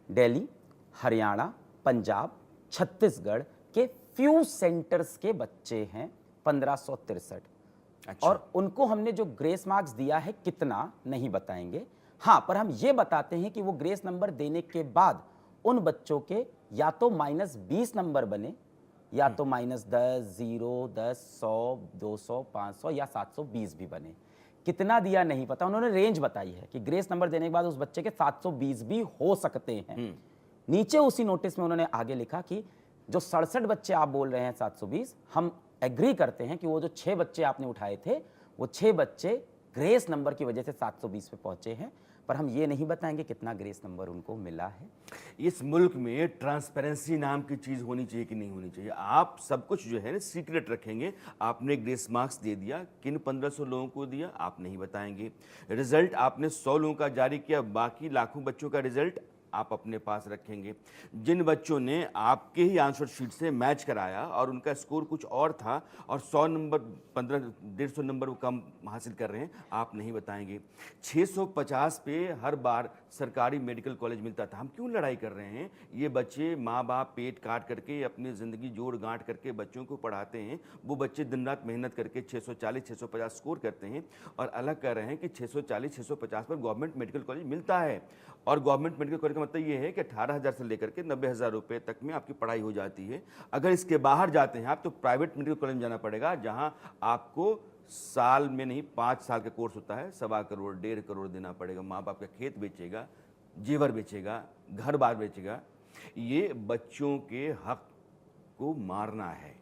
दिल्ली, हरियाणा, पंजाब, छत्तीसगढ़ के फ्यू सेंटर्स के बच्चे हैं 1563। अच्छा। और उनको हमने जो ग्रेस मार्क्स दिया है कितना नहीं बताएंगे, हाँ, पर हम ये बताते हैं कि वो ग्रेस नंबर देने के बाद उन बच्चों के या तो -20 नंबर बने, या तो -10, 0, 10, 100, 200, 500 या 720 भी बने। कितना दिया नहीं पता, उन्होंने रेंज बताई है कि ग्रेस नंबर देने के बाद उस बच्चे के 720 भी हो सकते हैं। नीचे उसी नोटिस में उन्होंने आगे लिखा कि जो 67 बच्चे आप बोल रहे हैं 720, हम एग्री करते हैं कि वो जो 6 बच्चे आपने उठाए थे, वो 6 बच्चे ग्रेस नंबर की वजह से 720 पे पहुंचे हैं, पर हम ये नहीं बताएंगे कितना ग्रेस नंबर उनको मिला है। इस मुल्क में ट्रांसपेरेंसी नाम की चीज़ होनी चाहिए कि नहीं होनी चाहिए? आप सब कुछ जो है ना सीक्रेट रखेंगे। आपने ग्रेस मार्क्स दे दिया, किन 1500 लोगों को दिया आप नहीं बताएंगे। रिजल्ट आपने 100 लोगों का जारी किया, बाकी लाखों बच्चों का रिजल्ट आप अपने पास रखेंगे। जिन बच्चों ने आपके ही आंसर शीट से मैच कराया और उनका स्कोर कुछ और था और 100 नंबर 150 नंबर वो कम हासिल कर रहे हैं, आप नहीं बताएंगे। 650 पे हर बार सरकारी मेडिकल कॉलेज मिलता था, हम क्यों लड़ाई कर रहे हैं? ये बच्चे माँ बाप पेट काट करके अपनी ज़िंदगी जोड़ गांठ करके बच्चों को पढ़ाते हैं। वो बच्चे दिन रात मेहनत करके 640 650 स्कोर करते हैं और अलग कर रहे हैं कि 640 650 पर गवर्नमेंट मेडिकल कॉलेज मिलता है। और गवर्नमेंट मेडिकल कॉलेज का मतलब ये है कि 18,000 से लेकर के 90,000 रुपये तक में आपकी पढ़ाई हो जाती है। अगर इसके बाहर जाते हैं आप तो प्राइवेट मेडिकल कॉलेज में जाना पड़ेगा, जहां आपको साल में नहीं 5 साल का कोर्स होता है, 1.25 करोड़ 1.5 करोड़ देना पड़ेगा। माँ बाप का खेत बेचेगा, जेवर बेचेगा, घर बार बेचेगा। ये बच्चों के हक को मारना है।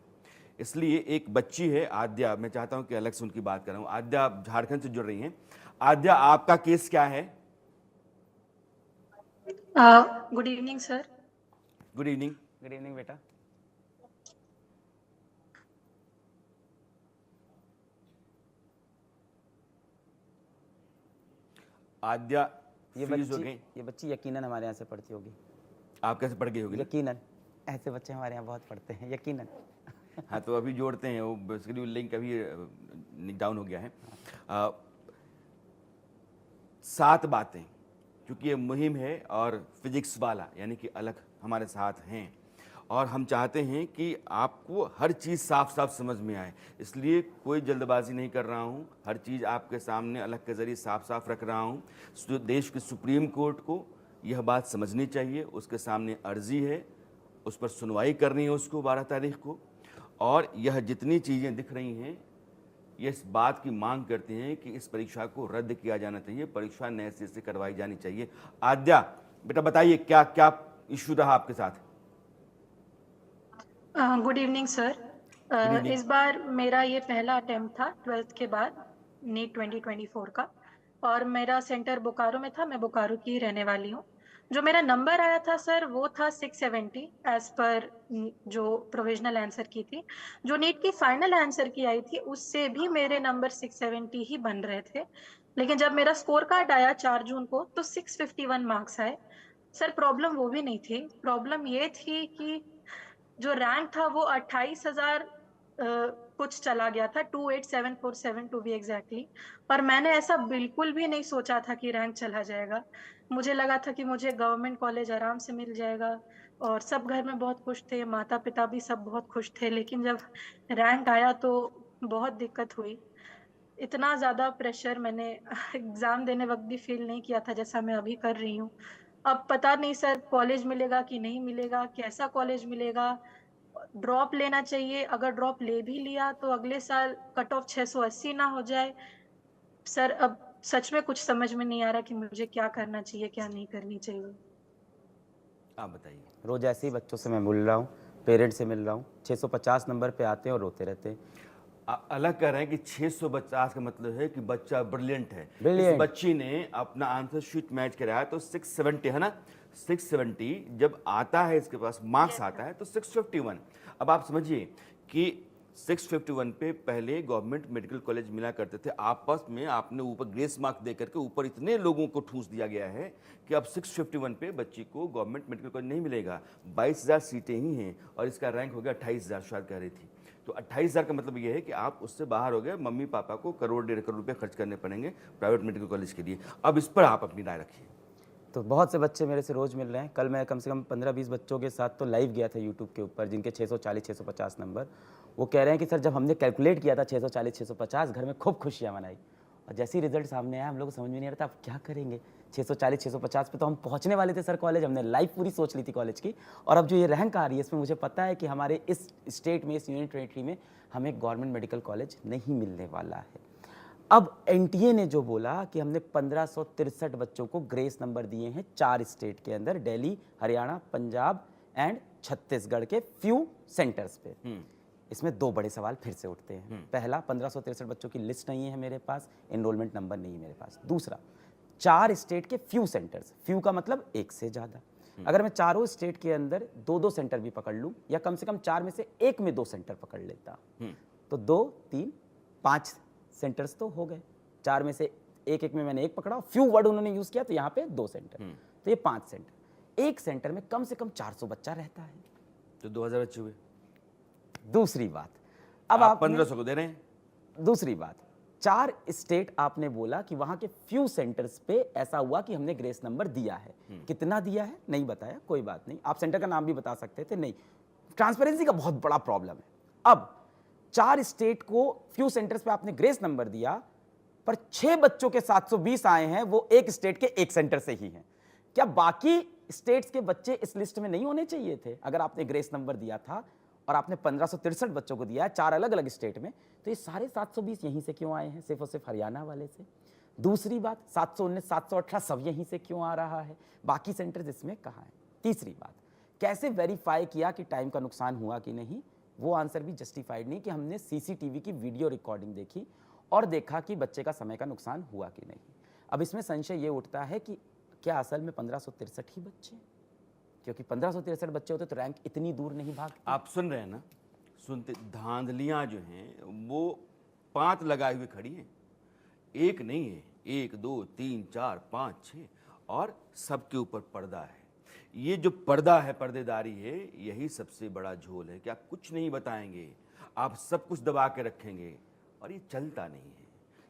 इसलिए एक बच्ची है आद्या, मैं चाहता हूं कि अलग से उनकी बात कर रहा हूं। आद्या आप झारखंड से जुड़ रही हैं। आद्या, आपका केस क्या है? Good evening sir. Good evening. Good evening बेटा। आद्या, ये फ्रीज हो गई। बच्ची यकीनन हमारे यहाँ से पढ़ती होगी। आप कैसे पढ़ गई होगी ना? यकीनन ऐसे बच्चे हमारे यहाँ बहुत पढ़ते हैं, यकीनन। हाँ, तो अभी जोड़ते हैं, वो बेसिकली लिंक अभी डाउन हो गया है। 7 बातें, क्योंकि ये मुहिम है और फिजिक्स वाला यानी कि अलग हमारे साथ हैं और हम चाहते हैं कि आपको हर चीज़ साफ साफ समझ में आए, इसलिए कोई जल्दबाजी नहीं कर रहा हूँ। हर चीज़ आपके सामने अलग के ज़रिए साफ साफ रख रहा हूँ। देश के सुप्रीम कोर्ट को यह बात समझनी चाहिए, उसके सामने अर्जी है, उस पर सुनवाई करनी है उसको 12 तारीख को। और यह जितनी चीज़ें दिख रही हैं ये इस बात की मांग करते हैं कि इस परीक्षा को रद्द किया जाना चाहिए, परीक्षा नए सिरे से करवाई जानी चाहिए। आद्या बेटा बताइए क्या क्या इशू रहा आपके साथ? Good evening sir. इस बार मेरा ये पहला अटेम्प्ट था 12th के बाद नीट 2024 का, और मेरा सेंटर बोकारो में था। मैं बोकारो की रहने वाली हूँ। जो मेरा नंबर आया था सर वो था 670 एज पर जो प्रोविजनल आंसर की थी। जो नीट की फाइनल आंसर की आई थी उससे भी मेरे नंबर 670 ही बन रहे थे। लेकिन जब मेरा स्कोर कार्ड आया 4 जून को तो 651 मार्क्स आए। सर प्रॉब्लम वो भी नहीं थी, प्रॉब्लम ये थी कि जो रैंक था वो 28,000 कुछ चला गया था, 28747 टू बी एग्जैक्टली। और मैंने ऐसा बिल्कुल भी नहीं सोचा था कि रैंक चला जाएगा। मुझे लगा था कि मुझे गवर्नमेंट कॉलेज आराम से मिल जाएगा और सब घर में बहुत खुश थे, माता पिता भी सब बहुत खुश थे। लेकिन जब रैंक आया तो बहुत दिक्कत हुई। इतना ज़्यादा प्रेशर मैंने एग्ज़ाम देने वक्त भी फील नहीं किया था जैसा मैं अभी कर रही हूँ। अब पता नहीं सर कॉलेज मिलेगा कि नहीं मिलेगा, कैसा कॉलेज मिलेगा, ड्रॉप लेना चाहिए, अगर ड्रॉप ले भी लिया तो अगले साल कट ऑफ 680 ना हो जाए। सर अब सच में कुछ समझ में नहीं आ रहा कि मुझे क्या करना चाहिए, क्या नहीं करनी चाहिए। आप बताइए। रोज ऐसे ही बच्चों से मैं मिल रहा हूँ, पेरेंट्स से मिल रहा हूँ, 650 नंबर पे आते हैं और रोते रहते हैं। अलग कह रहे हैं कि 650 का मतलब है कि बच्चा ब्रिलियंट है। इस Brilliant। बच्ची ने अपना आंसर शीट मैच कराया तो 670 है ना, 670 जब आता है इसके पास मार्क्स आता है तो 651। अब आप समझिए कि 651 पे पहले गवर्नमेंट मेडिकल कॉलेज मिला करते थे, आपस में आपने ऊपर ग्रेस मार्क दे करके ऊपर इतने लोगों को ठूस दिया गया है कि अब 651 पे बच्ची को गवर्नमेंट मेडिकल कॉलेज नहीं मिलेगा। 22,000 सीटें ही हैं और इसका रैंक हो गया 28,000 शायद कह रही थी। तो 28,000 का मतलब ये है कि आप उससे बाहर हो गए, मम्मी पापा को करोड़ 1.5 करोड़ रुपए खर्च करने पड़ेंगे प्राइवेट मेडिकल कॉलेज के लिए। अब इस पर आप अपनी राय रखिए। तो बहुत से बच्चे मेरे से रोज मिल रहे हैं। कल मैं कम से कम 15-20 बच्चों के साथ तो लाइव गया था यूट्यूब के ऊपर, जिनके 640-650 नंबर। वो कह रहे हैं कि सर जब हमने कैलकुलेट किया था 640-650, घर में खूब खुशियाँ मनाई, और जैसे ही रिजल्ट सामने आया हम लोग को समझ में नहीं आ रहा था अब क्या करेंगे। 640-650 पे तो हम पहुंचने वाले थे सर कॉलेज, हमने लाइफ पूरी सोच ली थी कॉलेज की। और अब जो ये रैंक आ रही है इसमें मुझे पता है कि हमारे इस स्टेट में, इस यूनियन टेरेटरी में हमें गवर्नमेंट मेडिकल कॉलेज नहीं मिलने वाला है। अब एनटीए ने जो बोला कि हमने 1563 बच्चों को ग्रेस नंबर दिए हैं 4 स्टेट के अंदर, दिल्ली, हरियाणा, पंजाब एंड छत्तीसगढ़ के फ्यू सेंटर्स पे। इसमें 2 बड़े सवाल फिर से उठते हैं। पहला, 1563 बच्चों की लिस्ट नहीं है मेरे पास, एनरोलमेंट नंबर नहीं है मेरे पास। दूसरा, 4 स्टेट के फ्यू सेंटर्स, फ्यू का मतलब 1 से ज़्यादा। अगर मैं चारों स्टेट के अंदर 2-2 सेंटर भी पकड़ लूँ, या कम से कम 4 में से 1 में 2 सेंटर पकड़ लेता, तो 2, 3, 5 सेंटर्स तो हो गए। 4 में से एक में मैंने 1 पकड़ा, फ्यू वर्ड उन्होंने यूज़ किया तो यहाँ पे 2 सेंटर, तो ये 5 सेंटर। एक सेंटर में कम से कम 400 बच्चा रहता है, तो 2,000 बच्चे हुए। दूसरी बात, अब आप आप 1500 को दे रहे हैं। दूसरी बात, 4 स्टेट आपने बोला कि वहां के फ्यू सेंटर्स पे ऐसा हुआ कि हमने ग्रेस नंबर दिया है। कितना दिया है नहीं बताया, कोई बात नहीं, आप सेंटर का नाम भी बता सकते थे, नहीं। ट्रांसपेरेंसी का बहुत बड़ा प्रॉब्लम है। अब 4 स्टेट को फ्यू सेंटर्स पे आपने ग्रेस नंबर दिया, पर 6 बच्चों के 720 आए हैं, वो एक स्टेट के एक सेंटर से ही हैं। क्या बाकी स्टेट्स के बच्चे इस लिस्ट में नहीं होने चाहिए थे? अगर आपने ग्रेस नंबर दिया था और आपने 1563 बच्चों को दिया है 4 अलग अलग स्टेट में, तो ये सारे 720 यहीं से क्यों आए हैं, सिर्फ और सिर्फ हरियाणा वाले से? दूसरी बात, 719, 718 सब यहीं से क्यों आ रहा है, बाकी सेंटर्स इसमें कहाँ हैं? तीसरी बात, कैसे वेरीफाई किया कि टाइम का नुकसान हुआ कि नहीं? वो आंसर भी जस्टिफाइड नहीं कि हमने सीसीटीवी की वीडियो रिकॉर्डिंग देखी और देखा कि बच्चे का समय का नुकसान हुआ कि नहीं। अब इसमें संशय ये उठता है कि क्या असल में 1563 ही बच्चे? क्योंकि 1563 बच्चे होते तो रैंक इतनी दूर नहीं भागती। आप सुन रहे हैं ना, सुनते, धांधलियां जो हैं वो 5 लगाए हुए खड़ी हैं, एक नहीं है, 1, 2, 3, 4, 5, 6, और सबके ऊपर पर्दा है। ये जो पर्दा है, पर्देदारी है, यही सबसे बड़ा झोल है कि आप कुछ नहीं बताएंगे, आप सब कुछ दबा के रखेंगे, और ये चलता नहीं है।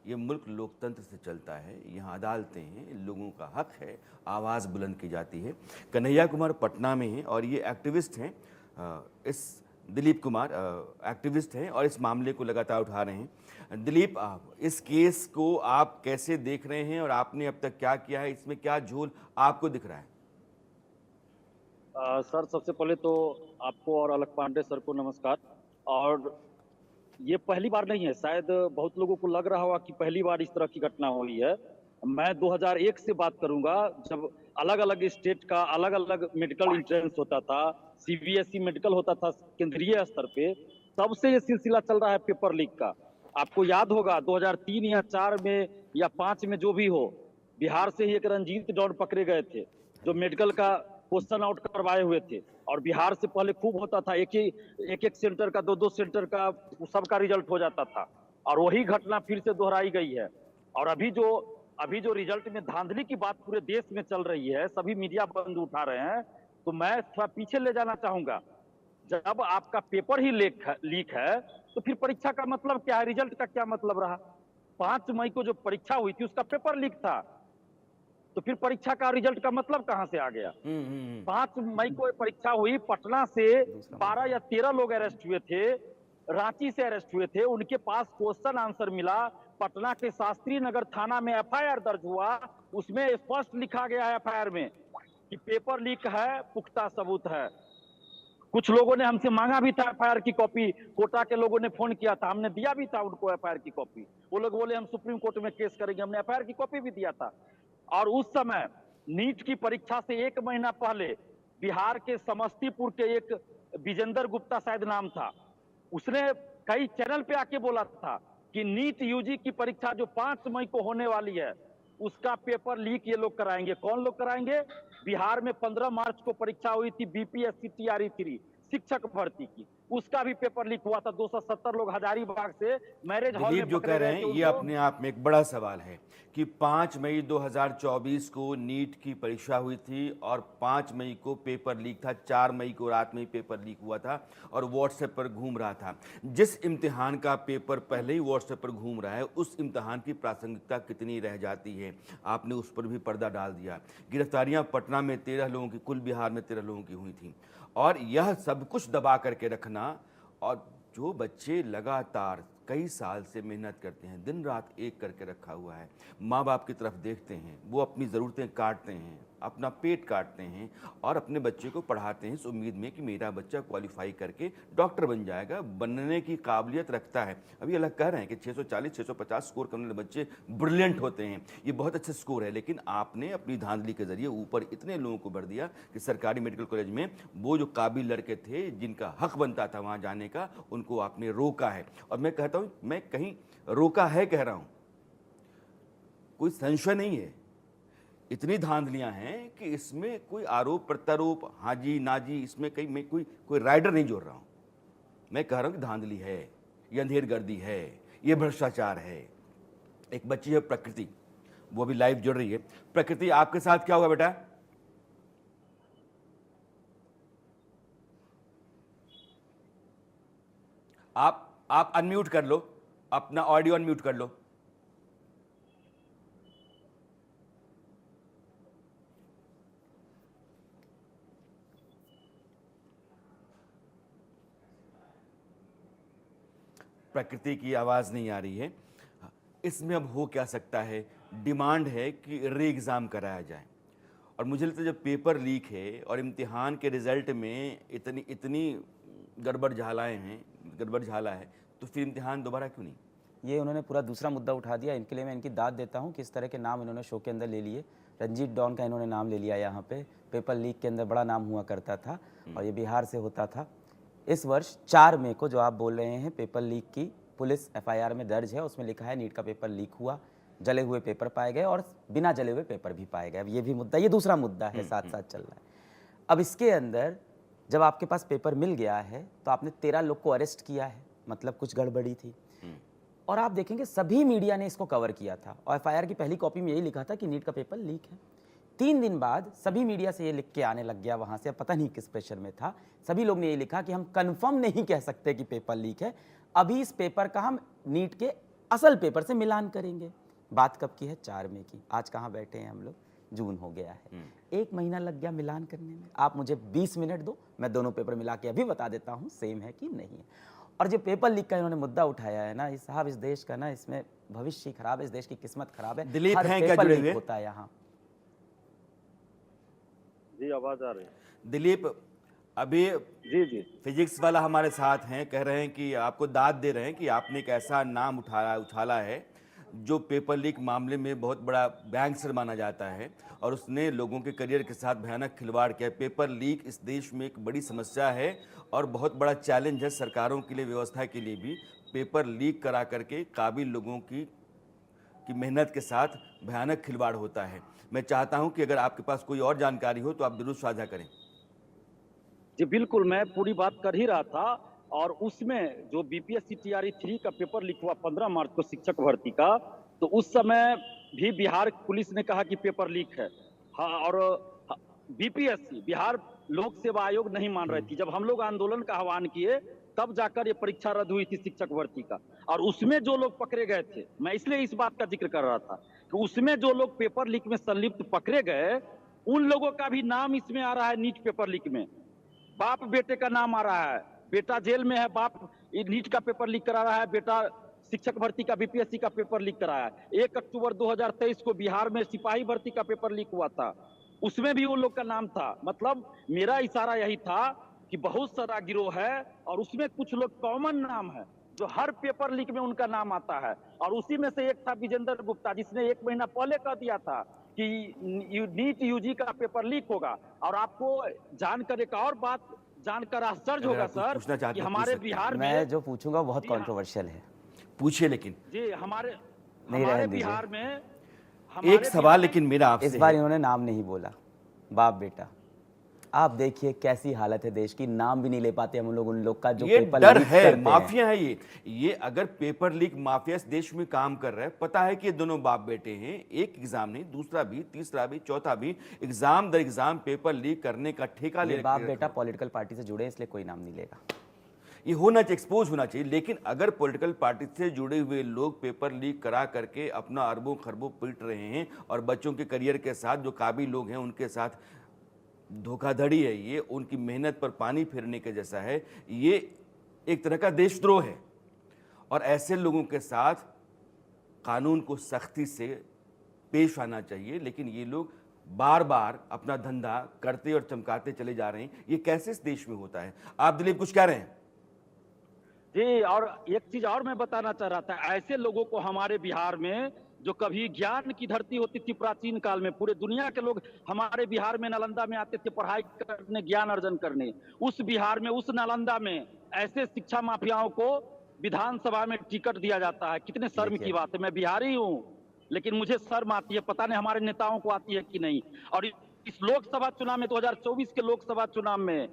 ये मुल्क लोकतंत्र से चलता है, यहाँ अदालतें हैं, लोगों का हक है, आवाज़ बुलंद की जाती है। कन्हैया कुमार पटना में हैं और ये एक्टिविस्ट हैं, इस दिलीप कुमार एक्टिविस्ट हैं और इस मामले को लगातार उठा रहे हैं। दिलीप, इस केस को आप कैसे देख रहे हैं और आपने अब तक क्या किया है, इसमें क्या झोल आपको दिख रहा है? सर, सबसे पहले तो आपको और अलक पांडे सर को नमस्कार। और ये पहली बार नहीं है, शायद बहुत लोगों को लग रहा होगा कि पहली बार इस तरह की घटना हुई है। मैं 2001 से बात करूंगा, जब अलग अलग स्टेट का अलग अलग मेडिकल एंट्रेंस होता था, सीबीएसई मेडिकल होता था केंद्रीय स्तर पे, तब से ये सिलसिला चल रहा है पेपर लीक का। आपको याद होगा 2003 या 4 में या 5 में जो भी हो, बिहार से ही एक रंजीत डॉन पकड़े गए थे, जो मेडिकल का क्वेश्चन आउट करवाए हुए थे। और बिहार से पहले खूब होता था, एक सेंटर का, दो सेंटर का सबका रिजल्ट हो जाता था, और वही घटना फिर से दोहराई गई है। और अभी जो रिजल्ट में धांधली की बात पूरे देश में चल रही है, सभी मीडिया बंद उठा रहे हैं, तो मैं थोड़ा पीछे ले जाना चाहूंगा। जब आपका पेपर ही लीक है तो फिर परीक्षा का मतलब क्या है, रिजल्ट का क्या मतलब रहा? 5 मई को जो परीक्षा हुई थी उसका पेपर लीक था, तो फिर परीक्षा का रिजल्ट का मतलब कहां से आ गया? 5 मई को परीक्षा हुई, पटना से 12 या 13 लोग अरेस्ट हुए थे, रांची से अरेस्ट हुए थे, उनके पास क्वेश्चन आंसर मिला, पटना के शास्त्री नगर थाना में एफआईआर दर्ज हुआ, उसमें स्पष्ट लिखा गया है एफआईआर में कि पेपर लीक है, पुख्ता सबूत है। कुछ लोगों ने हमसे मांगा भी था एफआईआर की कॉपी, कोटा के लोगों ने फोन किया था, हमने दिया भी था उनको एफआईआर की कॉपी। वो लोग बोले हम सुप्रीम कोर्ट में केस करेंगे, हमने एफआईआर की कॉपी भी दिया था। और उस समय नीट की परीक्षा से 1 महीना पहले बिहार के समस्तीपुर के एक विजेंदर गुप्ता शायद नाम था, उसने कई चैनल पे आके बोला था कि नीट यूजी की परीक्षा जो 5 मई को होने वाली है उसका पेपर लीक ये लोग कराएंगे। कौन लोग कराएंगे? बिहार में 15 मार्च को परीक्षा हुई थी बीपीएससी टीआरई 3 शिक्षक भर्ती की, उसका भी पेपर लीक हुआ था। 270 लोग हजारीबाग से मैरिज हॉल दिलीप में जो पकड़े कह रहे गए हैं थे ये उनको। अपने आप में एक बड़ा सवाल है कि 5 मई 2024 को नीट की परीक्षा हुई थी और 5 मई को पेपर लीक था, 4 मई को रात में ही पेपर लीक हुआ था और व्हाट्सएप पर घूम रहा था। जिस इम्तिहान का पेपर पहले ही व्हाट्सएप पर घूम रहा है उस इम्तिहान की प्रासंगिकता कितनी रह जाती है, आपने उस पर भी पर्दा डाल दिया। गिरफ्तारियां पटना में 13 लोगों की, कुल बिहार में 13 लोगों की हुई थी, और यह सब कुछ दबा करके रखना। और जो बच्चे लगातार कई साल से मेहनत करते हैं, दिन रात एक करके रखा हुआ है, माँ बाप की तरफ देखते हैं, वो अपनी ज़रूरतें काटते हैं, अपना पेट काटते हैं और अपने बच्चे को पढ़ाते हैं इस उम्मीद में कि मेरा बच्चा क्वालिफाई करके डॉक्टर बन जाएगा, बनने की काबिलियत रखता है। अभी अलग कह रहे हैं कि 640 650 स्कोर करने वाले बच्चे ब्रिलियंट होते हैं, ये बहुत अच्छा स्कोर है, लेकिन आपने अपनी धांधली के जरिए ऊपर इतने लोगों को भर दिया कि सरकारी मेडिकल कॉलेज में वो जो काबिल लड़के थे जिनका हक बनता था वहाँ जाने का, उनको आपने रोका है। और मैं कहता हूँ, मैं कहीं रोका है कह रहा हूँ, कोई संशय नहीं है, इतनी धांधलियां हैं कि इसमें कोई आरोप प्रत्यारोप, हाँ जी ना जी, इसमें कहीं मैं कोई राइडर नहीं जोड़ रहा हूं। मैं कह रहा हूं कि धांधली है, ये अंधेरगर्दी है, ये भ्रष्टाचार है। एक बच्ची है प्रकृति, वो भी लाइव जुड़ रही है। प्रकृति, आपके साथ क्या हुआ बेटा? आप अनम्यूट कर लो, अपना ऑडियो अनम्यूट कर लो। प्रकृति की आवाज़ नहीं आ रही है। इसमें अब हो क्या सकता है? डिमांड है कि री एग्ज़ाम कराया जाए, और मुझे लगता है जब पेपर लीक है और इम्तिहान के रिज़ल्ट में इतनी गड़बड़ झाला है, तो फिर इम्तिहान दोबारा क्यों नहीं? ये उन्होंने पूरा दूसरा मुद्दा उठा दिया। इनके लिए मैं इनकी दाद देता हूँ कि इस तरह के नाम इन्होंने शो के अंदर ले लिए। रंजीत डॉन का इन्होंने नाम ले लिया यहाँ पे, पेपर लीक के अंदर बड़ा नाम हुआ करता था और ये बिहार से होता था। इस वर्ष 4 मई को जो आप बोल रहे हैं पेपर लीक की पुलिस एफआईआर में दर्ज है, उसमें लिखा है नीट का पेपर लीक हुआ, जले हुए पेपर पाए गए और बिना जले हुए पेपर भी पाए गए। अब ये भी मुद्दा, ये दूसरा मुद्दा है, साथ साथ चल रहा है। अब इसके अंदर जब आपके पास पेपर मिल गया है तो आपने 13 लोग को अरेस्ट किया है, मतलब कुछ गड़बड़ी थी। और आप देखेंगे सभी मीडिया ने इसको कवर किया था और एफआईआर की पहली कॉपी में यही लिखा था कि नीट का पेपर लीक है। 3 दिन बाद सभी मीडिया से ये लिख के आने लग गया वहाँ से, अब पता नहीं किस प्रेशर में था, सभी लोग ने ये लिखा कि हम कंफर्म नहीं कह सकते कि पेपर लीक है, अभी इस पेपर का हम नीट के असल पेपर से मिलान करेंगे। बात कब की है? 4 मई की। आज कहाँ बैठे हैं हम लोग? जून हो गया है। 1 महीना लग गया मिलान करने में। आप मुझे 20 मिनट दो, मैं दोनों पेपर मिला के अभी बता देता हूँ सेम है कि नहीं है। और जो पेपर लीक का इन्होंने मुद्दा उठाया है ना, इस साहब, इस देश का ना, इसमें भविष्य खराब है, इस देश की किस्मत खराब है। दिलीप हर हैं क्या पेपर जुड़े लीक हुए? होता है यहाँ। जी आवाज आ रही है। दिलीप, अभी जी जी फिजिक्स वाला हमारे साथ हैं, कह रहे हैं कि आपको दाद दे रहे हैं कि आपने एक ऐसा नाम उछाला है जो पेपर लीक मामले में बहुत बड़ा गैंगस्टर माना जाता है और उसने लोगों के करियर के साथ भयानक खिलवाड़ किया। पेपर लीक इस देश में एक बड़ी समस्या है और बहुत बड़ा चैलेंज है सरकारों के लिए, व्यवस्था के लिए भी। पेपर लीक करा करके काबिल लोगों की कि मेहनत के साथ भयानक खिलवाड़ होता है। मैं चाहता हूं कि अगर आपके पास कोई और जानकारी हो तो आप जरूर साझा करें। जी बिल्कुल, मैं पूरी बात कर ही रहा था। और उसमें जो बीपीएससी टीआरई 3 का पेपर लीक हुआ 15 मार्च को शिक्षक भर्ती का, तो उस समय भी बिहार पुलिस ने कहा कि पेपर लीक है। हाँ, और बीपीएससी बिहार लोक सेवा आयोग नहीं मान रही थी। जब हम लोग आंदोलन का आह्वान किए तब जाकर ये परीक्षा रद्द हुई थी शिक्षक भर्ती का। और उसमें जो लोग पकड़े गए थे, मैं इसलिए इस बात का जिक्र कर रहा था कि उसमें जो लोग पेपर लीक में संलिप्त पकड़े गए, उन लोगों का भी नाम इसमें आ रहा है नीट पेपर लीक में। बाप बेटे का नाम आ रहा है, बेटा जेल में है, बाप नीट का पेपर लीक करा रहा है, बेटा शिक्षक भर्ती का बीपीएससी का पेपर लीक कराया है। 1 अक्टूबर 2023 को बिहार में सिपाही भर्ती का पेपर लीक हुआ था, उसमें भी उन लोग का नाम था। मतलब मेरा इशारा यही था कि बहुत सारा गिरोह है और उसमें कुछ लोग कॉमन नाम है जो हर पेपर लीक में उनका नाम आता है। और उसी में से एक था विजेंद्र गुप्ता, जिसने 1 महीना पहले कह दिया था कि नीट यूजी का पेपर लीक होगा। और आपको जानकर एक और बात जानकर आश्चर्य अगर होगा आप कुछ सर पूछना चाहते कि हैं, पूछ हमारे सकते हैं। बिहार मैं में जो पूछूंगा वो बहुत जी हाँ। कंट्रोवर्शियल है। पूछिए, लेकिन जी हमारे नहीं, हमारे रहने दीजिए। बिहार में एक हमारे सवाल बिहार में लेकिन मेरा इस आपसे बार है। इन्होंने नाम नहीं बोला, बाप बेटा। आप देखिए कैसी हालत है देश की, नाम भी नहीं ले पाते हम लोग उन लोग का जो ये पेपर डर लीक है, करते हैं। माफिया है ये अगर पेपर लीक माफिया इस देश में काम कर रहा है, पता है कि ये दोनों बाप बेटे हैं, एक एग्जाम नहीं, दूसरा भी, तीसरा भी, चौथा भी, एग्जाम दर एग्जाम पेपर लीक करने का ठेका ले ये बाप रखे बेटा हैं। पॉलिटिकल पार्टी से जुड़े हैं, इसलिए कोई नाम नहीं लेगा। ये होना चाहिए, एक्सपोज होना चाहिए। लेकिन अगर पॉलिटिकल पार्टी से जुड़े हुए लोग पेपर लीक करा करके अपना अरबों खरबों पीट रहे हैं और बच्चों के करियर के साथ जो काबिल लोग हैं उनके साथ धोखाधड़ी है, ये उनकी मेहनत पर पानी फेरने के जैसा है, ये एक तरह का देशद्रोह है। और ऐसे लोगों के साथ कानून को सख्ती से पेश आना चाहिए। लेकिन ये लोग बार बार अपना धंधा करते और चमकाते चले जा रहे हैं। ये कैसे इस देश में होता है? आप दिलीप कुछ कह रहे हैं? जी, और एक चीज और मैं बताना चाह रहा था, ऐसे लोगों को हमारे बिहार में जो कभी ज्ञान की धरती होती थी प्राचीन काल में, पूरे दुनिया के लोग हमारे बिहार में नालंदा में आते थे पढ़ाई करने, ज्ञान अर्जन करने। उस बिहार में, उस नालंदा में ऐसे शिक्षा माफियाओं को विधानसभा में टिकट दिया जाता है। कितने शर्म की देखिए। बात है। मैं बिहारी हूँ लेकिन मुझे शर्म आती है, पता नहीं हमारे नेताओं को आती है कि नहीं। और इस लोकसभा चुनाव में 2024 के लोकसभा चुनाव में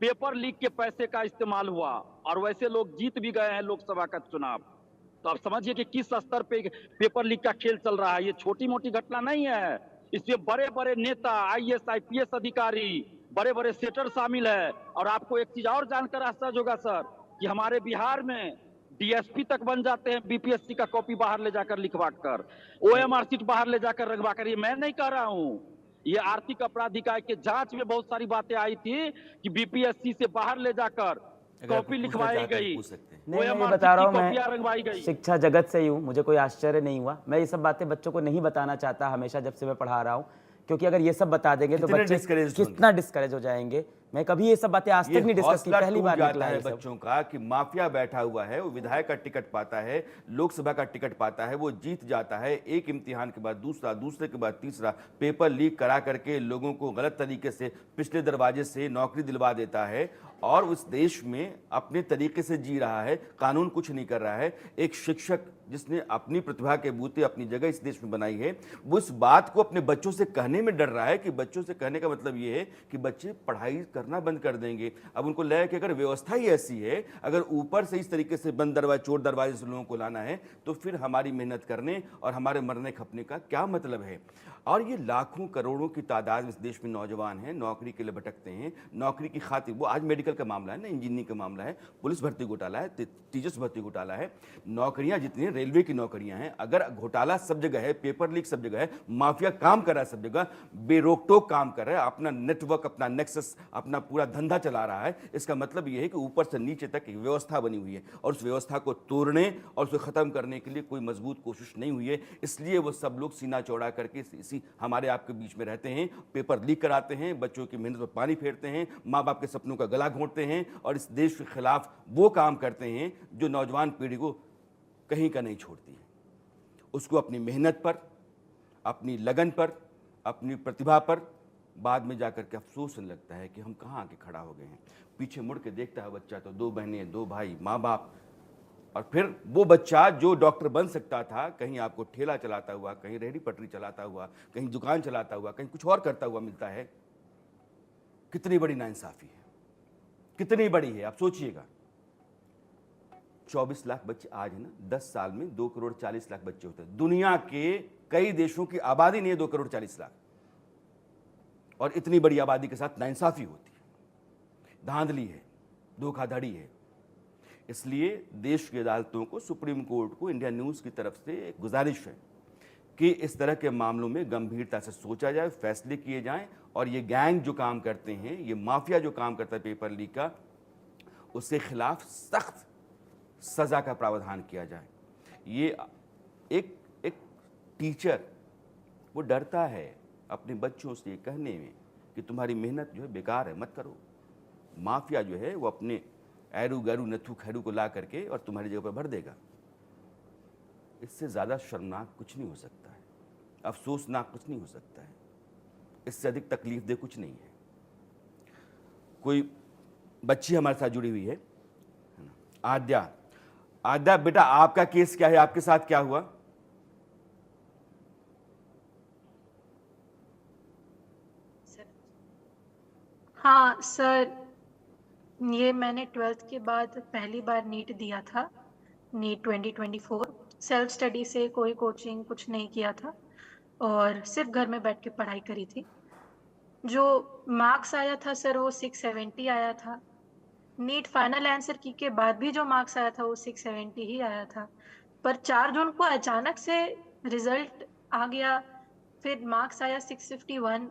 पेपर लीक के पैसे का इस्तेमाल हुआ और वैसे लोग जीत भी गए हैं लोकसभा का चुनाव। तो आप समझिए कि किस स्तर पे पेपर लीक का खेल चल रहा है। ये छोटी मोटी घटना नहीं है, इसमें बड़े बड़े नेता, आईएएस आईपीएस अधिकारी, बड़े बड़े सेटर शामिल है। और आपको एक चीज और जानकर आश्चर्य होगा सर कि हमारे बिहार में डीएसपी तक बन जाते हैं बीपीएससी का कॉपी बाहर ले जाकर लिखवा कर, ओएमआर सीट बाहर ले जाकर रखवा कर। ये मैं नहीं कह रहा हूँ, ये आर्थिक अपराध इकाई के जांच में बहुत सारी बातें आई थी कि बीपीएससी से बाहर ले जाकर अगर आप कॉपी पूछना लिखवाई चाहते हैं, गई, पूछ सकते हैं। नहीं, मैं ये OMR बता रहा हूँ, की कॉपियां रंगवाई मैं गई। शिक्षा जगत से ही हूँ, मुझे कोई आश्चर्य नहीं हुआ। मैं ये सब बातें बच्चों को नहीं बताना चाहता हमेशा जब से मैं पढ़ा रहा हूँ, क्योंकि अगर ये सब बता देंगे तो कितने बच्चे discouraged होंगे? कितना डिस्करेज हो जाएंगे। मैं कभी ये सब बातें आज तक नहीं डिस्कस की, हौसला पहली टूट बार जाता निकला है है ये सब। बच्चों का कि माफिया बैठा हुआ है, वो विधायक का टिकट पाता है, लोकसभा का टिकट पाता है, वो जीत जाता है, एक इम्तिहान के बाद दूसरा, दूसरे के बाद तीसरा पेपर लीक करा करके लोगों को गलत तरीके से पिछले दरवाजे से नौकरी दिलवा देता है और उस देश में अपने तरीके से जी रहा है, कानून कुछ नहीं कर रहा है। एक शिक्षक जिसने अपनी प्रतिभा के बूते अपनी जगह इस देश में बनाई है, वो इस बात को अपने बच्चों से कहने में डर रहा है कि बच्चों से कहने का मतलब ये है कि बच्चे पढ़ाई करना बंद कर देंगे। अब उनको लगा कि अगर व्यवस्था ही ऐसी है, अगर ऊपर से इस तरीके से बंद दरवाजे, चोर दरवाजे से लोगों को लाना है, तो फिर हमारी मेहनत करने और हमारे मरने खपने का क्या मतलब है? और ये लाखों करोड़ों की तादाद में इस देश में नौजवान हैं, नौकरी के लिए भटकते हैं, नौकरी की खातिर। वो आज मेडिकल का मामला है ना, इंजीनियरिंग का मामला है, पुलिस भर्ती घोटाला है, टीचर्स भर्ती घोटाला है, नौकरियां जितनी रेलवे की नौकरियां हैं, अगर घोटाला सब जगह है, पेपर लीक सब जगह है, माफिया काम कर रहा है सब जगह, बेरोक-टोक काम कर रहा है, अपना नेटवर्क, अपना नेक्सस, अपना पूरा धंधा चला रहा है, इसका मतलब यह है कि ऊपर से नीचे तक एक व्यवस्था बनी हुई है और उस व्यवस्था को तोड़ने और उसे खत्म करने के लिए कोई मजबूत कोशिश नहीं हुई है। इसलिए वो सब लोग सीना चौड़ा करके इसी हमारे आपके बीच में रहते हैं, पेपर लीक कराते हैं, बच्चों की मेहनत पर पानी फेरते हैं, माँ बाप के सपनों का गला घोंटते हैं और इस देश के खिलाफ वो काम करते हैं जो नौजवान पीढ़ी को कहीं का नहीं छोड़ती है। उसको अपनी मेहनत पर, अपनी लगन पर, अपनी प्रतिभा पर बाद में जाकर के अफसोस होने लगता है कि हम कहाँ आके खड़ा हो गए हैं। पीछे मुड़ के देखता है बच्चा तो 2 बहनें, 2 भाई, माँ बाप, और फिर वो बच्चा जो डॉक्टर बन सकता था, कहीं आपको ठेला चलाता हुआ, कहीं रेहड़ी पटरी चलाता हुआ, कहीं दुकान चलाता हुआ, कहीं कुछ और करता हुआ मिलता है। कितनी बड़ी नाइंसाफी है, कितनी बड़ी है, आप सोचिएगा। 24 लाख बच्चे आज है ना, 10 साल में 2 करोड़ 40 लाख बच्चे होते हैं। दुनिया के कई देशों की आबादी नहीं है 2 करोड़ 40 लाख, और इतनी बड़ी आबादी के साथ नाइंसाफी होती है, धांधली है, धोखाधड़ी है। इसलिए देश की अदालतों को, सुप्रीम कोर्ट को इंडिया न्यूज़ की तरफ से एक गुजारिश है कि इस तरह के मामलों में गंभीरता से सोचा जाए, फैसले किए जाएं, और ये गैंग जो काम करते हैं, ये माफिया जो काम करता है पेपर लीक का, उसके खिलाफ सख्त सजा का प्रावधान किया जाए। ये एक टीचर वो डरता है अपने बच्चों से कहने में कि तुम्हारी मेहनत जो है बेकार है, मत करो। माफिया जो है वो अपने ऐरू गैरू नथु खैरू को ला करके और तुम्हारी जगह पर भर देगा। इससे ज़्यादा शर्मनाक कुछ नहीं हो सकता है, अफसोसनाक कुछ नहीं हो सकता है, इससे अधिक तकलीफ दे कुछ नहीं है। कोई बच्ची हमारे साथ जुड़ी हुई है ना, आद्या। आद्या बेटा, आपका केस क्या है, आपके साथ क्या हुआ? हाँ सर, ये मैंने 12th के बाद पहली बार नीट दिया था, नीट 2024। सेल्फ स्टडी से कोई कोचिंग कुछ नहीं किया था और सिर्फ घर में बैठ के पढ़ाई करी थी। जो मार्क्स आया था सर वो 670 आया था। नीट फाइनल आंसर की के बाद भी जो मार्क्स आया था वो 670 ही आया था। पर 4 जून को अचानक से रिजल्ट आ गया, फिर मार्क्स आया 651,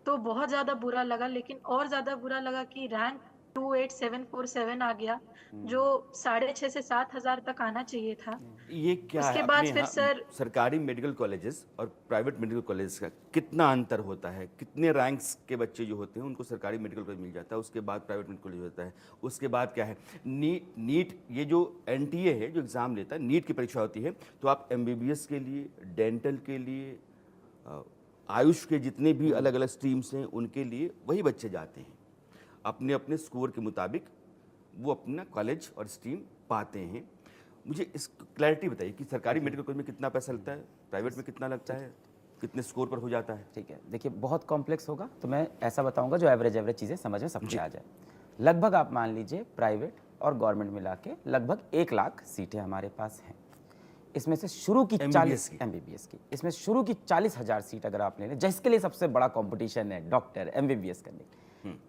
तो बहुत ज़्यादा बुरा लगा। लेकिन और ज़्यादा बुरा लगा कि रैंक 28747 आ गया, जो 6,500 से 7,000 तक आना चाहिए था। ये क्या उसके है, बाद अपने फिर यहाँ सर सरकारी मेडिकल कॉलेजेस और प्राइवेट मेडिकल कॉलेजेस का कितना अंतर होता है? कितने रैंक्स के बच्चे जो होते हैं उनको सरकारी मेडिकल कॉलेज मिल जाता है, उसके बाद प्राइवेट मेडिकल कॉलेज होता है, उसके बाद क्या है नीट ये जो एनटीए है जो एग्ज़ाम लेता है, नीट की परीक्षा होती है, तो आप एमबीबीएस के लिए, डेंटल के लिए, आयुष के जितने भी अलग अलग स्ट्रीम्स हैं उनके लिए वही बच्चे जाते हैं। अपने अपने स्कोर के मुताबिक वो अपना कॉलेज और स्ट्रीम पाते हैं। मुझे इस क्लैरिटी बताइए कि सरकारी मेडिकल कॉलेज में कितना पैसा लगता है, प्राइवेट में कितना लगता है, कितने स्कोर पर हो जाता है? ठीक है, देखिए बहुत कॉम्प्लेक्स होगा, तो मैं ऐसा बताऊंगा जो एवरेज चीज़ें समझ में सबसे आ जाए। लगभग आप मान लीजिए प्राइवेट और गवर्नमेंट मिला के लगभग 1 लाख सीटें हमारे पास हैं। इसमें से शुरू की 40 एमबीबीएस की, इसमें शुरू की 40,000 सीट अगर आप ले लें, जिसके लिए सबसे बड़ा कंपटीशन है डॉक्टर एमबीबीएस करने की,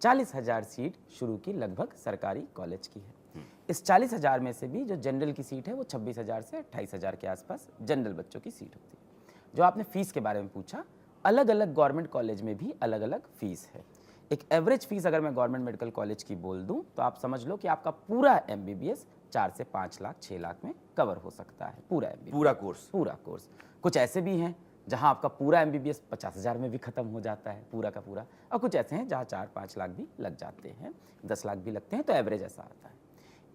40,000 सीट शुरू की लगभग सरकारी कॉलेज की है। इस 40,000 में से भी जो जनरल की सीट है वो 26,000 से 28,000 के आसपास जनरल बच्चों की सीट होती है। जो आपने फीस के बारे में पूछा, अलग अलग गवर्नमेंट कॉलेज में भी अलग अलग फीस है। एक एवरेज फीस अगर मैं गवर्नमेंट मेडिकल कॉलेज की बोल दूं तो आप समझ लो कि आपका पूरा एमबीबीएस 4 से 5 लाख 6 लाख में कवर हो सकता है, पूरा एमबीबीएस, पूरा कोर्स। कुछ ऐसे भी हैं जहां आपका पूरा एमबीबीएस 50,000 में भी खत्म हो जाता है, पूरा का पूरा, और कुछ ऐसे हैं जहां 4-5 लाख भी लग जाते हैं, 10 लाख भी लगते हैं, तो एवरेज ऐसा आता है।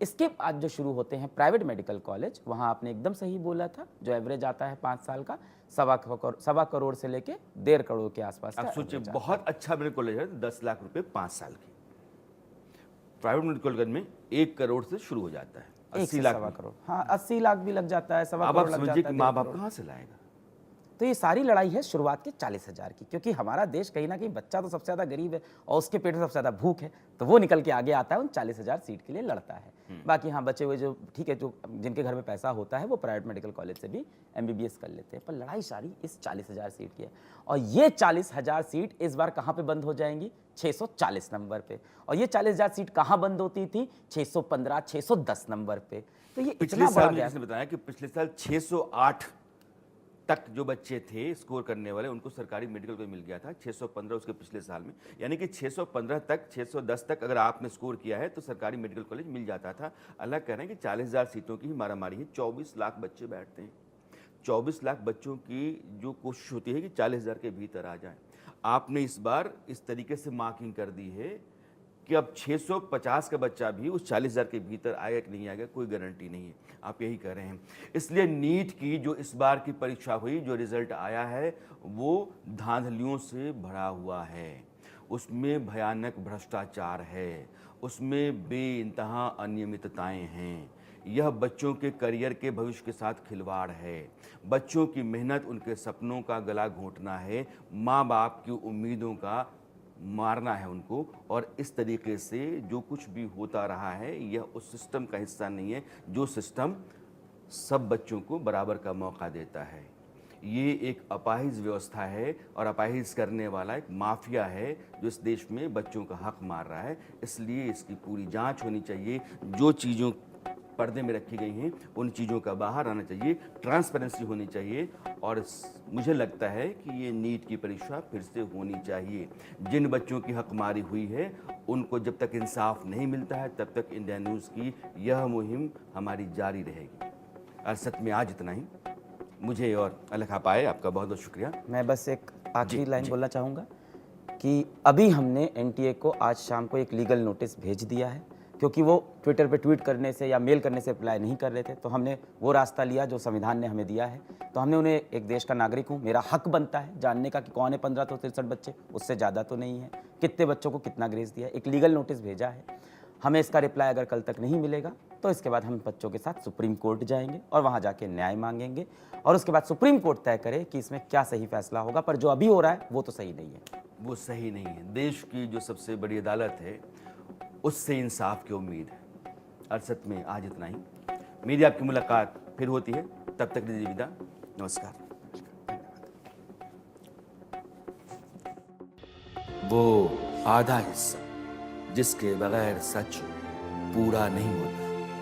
इसके बाद जो शुरू होते हैं प्राइवेट मेडिकल कॉलेज, वहां आपने एकदम सही बोला था, जो एवरेज आता है 5 साल का 1.25 करोड़ से लेके 1.5 करोड़ के आसपास। आप सोचिए, बहुत अच्छा मेडिकल कॉलेज है, 10 लाख रुपए 5 साल की। प्राइवेट मेडिकल कॉलेज में 1 करोड़ से शुरू हो जाता है, 80 लाख, 1.25 करोड़, हाँ 80 लाख भी लग जाता है, 1.25 अब करोड़ आप लग समझिए जाता कि है, माँ 1.5 बाप करोड़। कहाँ से लाएगा? तो ये सारी लड़ाई है शुरुआत के 40,000 की, क्योंकि हमारा देश कहीं ना कहीं बच्चा तो सबसे ज़्यादा गरीब है और उसके पेट में सबसे ज़्यादा भूख है, तो वो निकल के आगे आता है, उन 40,000 सीट के लिए लड़ता है। बाकी हाँ बचे हुए जो ठीक है, जो जिनके घर में पैसा होता है वो प्राइवेट मेडिकल कॉलेज से भी एमबीबीएस कर लेते हैं, पर लड़ाई सारी इस 40,000 सीट की है। और ये 40,000 सीट इस बार कहाँ पे बंद हो जाएंगी? 640 नंबर पे। और ये 40,000 सीट कहाँ बंद होती थी? 615, 610 नंबर पे। तो ये पिछले इतना बड़ा साल गैप। जिसने बताया कि पिछले साल 608 तक जो बच्चे थे स्कोर करने वाले, उनको सरकारी मेडिकल कॉलेज मिल गया था, 615 उसके पिछले साल में, यानी कि 615 तक, 610 तक अगर आपने स्कोर किया है तो सरकारी मेडिकल कॉलेज मिल जाता था। अलग कह रहे हैं कि 40,000 सीटों की ही मारामारी है, 24 लाख बच्चे बैठते हैं, 24 लाख बच्चों की जो कोशिश होती है कि 40,000 के भीतर आ जाए। आपने इस बार इस तरीके से मार्किंग कर दी है कि अब 650 का बच्चा भी उस 40,000 के भीतर आएगा कि नहीं आएगा कोई गारंटी नहीं है, आप यही कह रहे हैं। इसलिए नीट की जो इस बार की परीक्षा हुई, जो रिजल्ट आया है, वो धांधलियों से भरा हुआ है, उसमें भयानक भ्रष्टाचार है, उसमें बेइंतहा अनियमितताएं हैं। यह बच्चों के करियर के भविष्य के साथ खिलवाड़ है। बच्चों की मेहनत, उनके सपनों का गला घोंटना है, माँ बाप की उम्मीदों का मारना है उनको। और इस तरीके से जो कुछ भी होता रहा है यह उस सिस्टम का हिस्सा नहीं है जो सिस्टम सब बच्चों को बराबर का मौका देता है। ये एक अपाहिज व्यवस्था है और अपाहिज करने वाला एक माफिया है जो इस देश में बच्चों का हक मार रहा है। इसलिए इसकी पूरी जांच होनी चाहिए। जो चीज़ों पर्दे में रखी गई हैं उन चीज़ों का बाहर आना चाहिए, ट्रांसपेरेंसी होनी चाहिए। और मुझे लगता है कि ये नीट की परीक्षा फिर से होनी चाहिए। जिन बच्चों की हकमारी हुई है उनको जब तक इंसाफ नहीं मिलता है तब तक इंडिया न्यूज़ की यह मुहिम हमारी जारी रहेगी। अरसद में आज इतना ही। मुझे और अलग आप आए, आपका बहुत बहुत शुक्रिया। मैं बस एक आखिरी जी, लाइन जी। बोलना चाहूँगा कि अभी हमने एनटीए को आज शाम को एक लीगल नोटिस भेज दिया है, क्योंकि वो ट्विटर पे ट्वीट करने से या मेल करने से अप्लाई नहीं कर रहे थे। तो हमने वो रास्ता लिया जो संविधान ने हमें दिया है। तो हमने उन्हें, एक देश का नागरिक हूँ, मेरा हक बनता है जानने का कि कौन है 1563 बच्चे, उससे ज़्यादा तो नहीं है, कितने बच्चों को कितना ग्रेस दिया है। एक लीगल नोटिस भेजा है। हमें इसका रिप्लाई अगर कल तक नहीं मिलेगा तो इसके बाद हम बच्चों के साथ सुप्रीम कोर्ट जाएंगे और वहाँ जाके न्याय मांगेंगे, और उसके बाद सुप्रीम कोर्ट तय करे कि इसमें क्या सही फैसला होगा। पर जो अभी हो रहा है वो तो सही नहीं है। वो सही नहीं है। देश की जो सबसे बड़ी अदालत है उससे इंसाफ की उम्मीद है। अरसद में आज इतना ही। मेरी आपकी मुलाकात फिर होती है, तब तक दीजिए विदा। नमस्कार। वो आधा हिस्सा जिसके बगैर सच पूरा नहीं होता।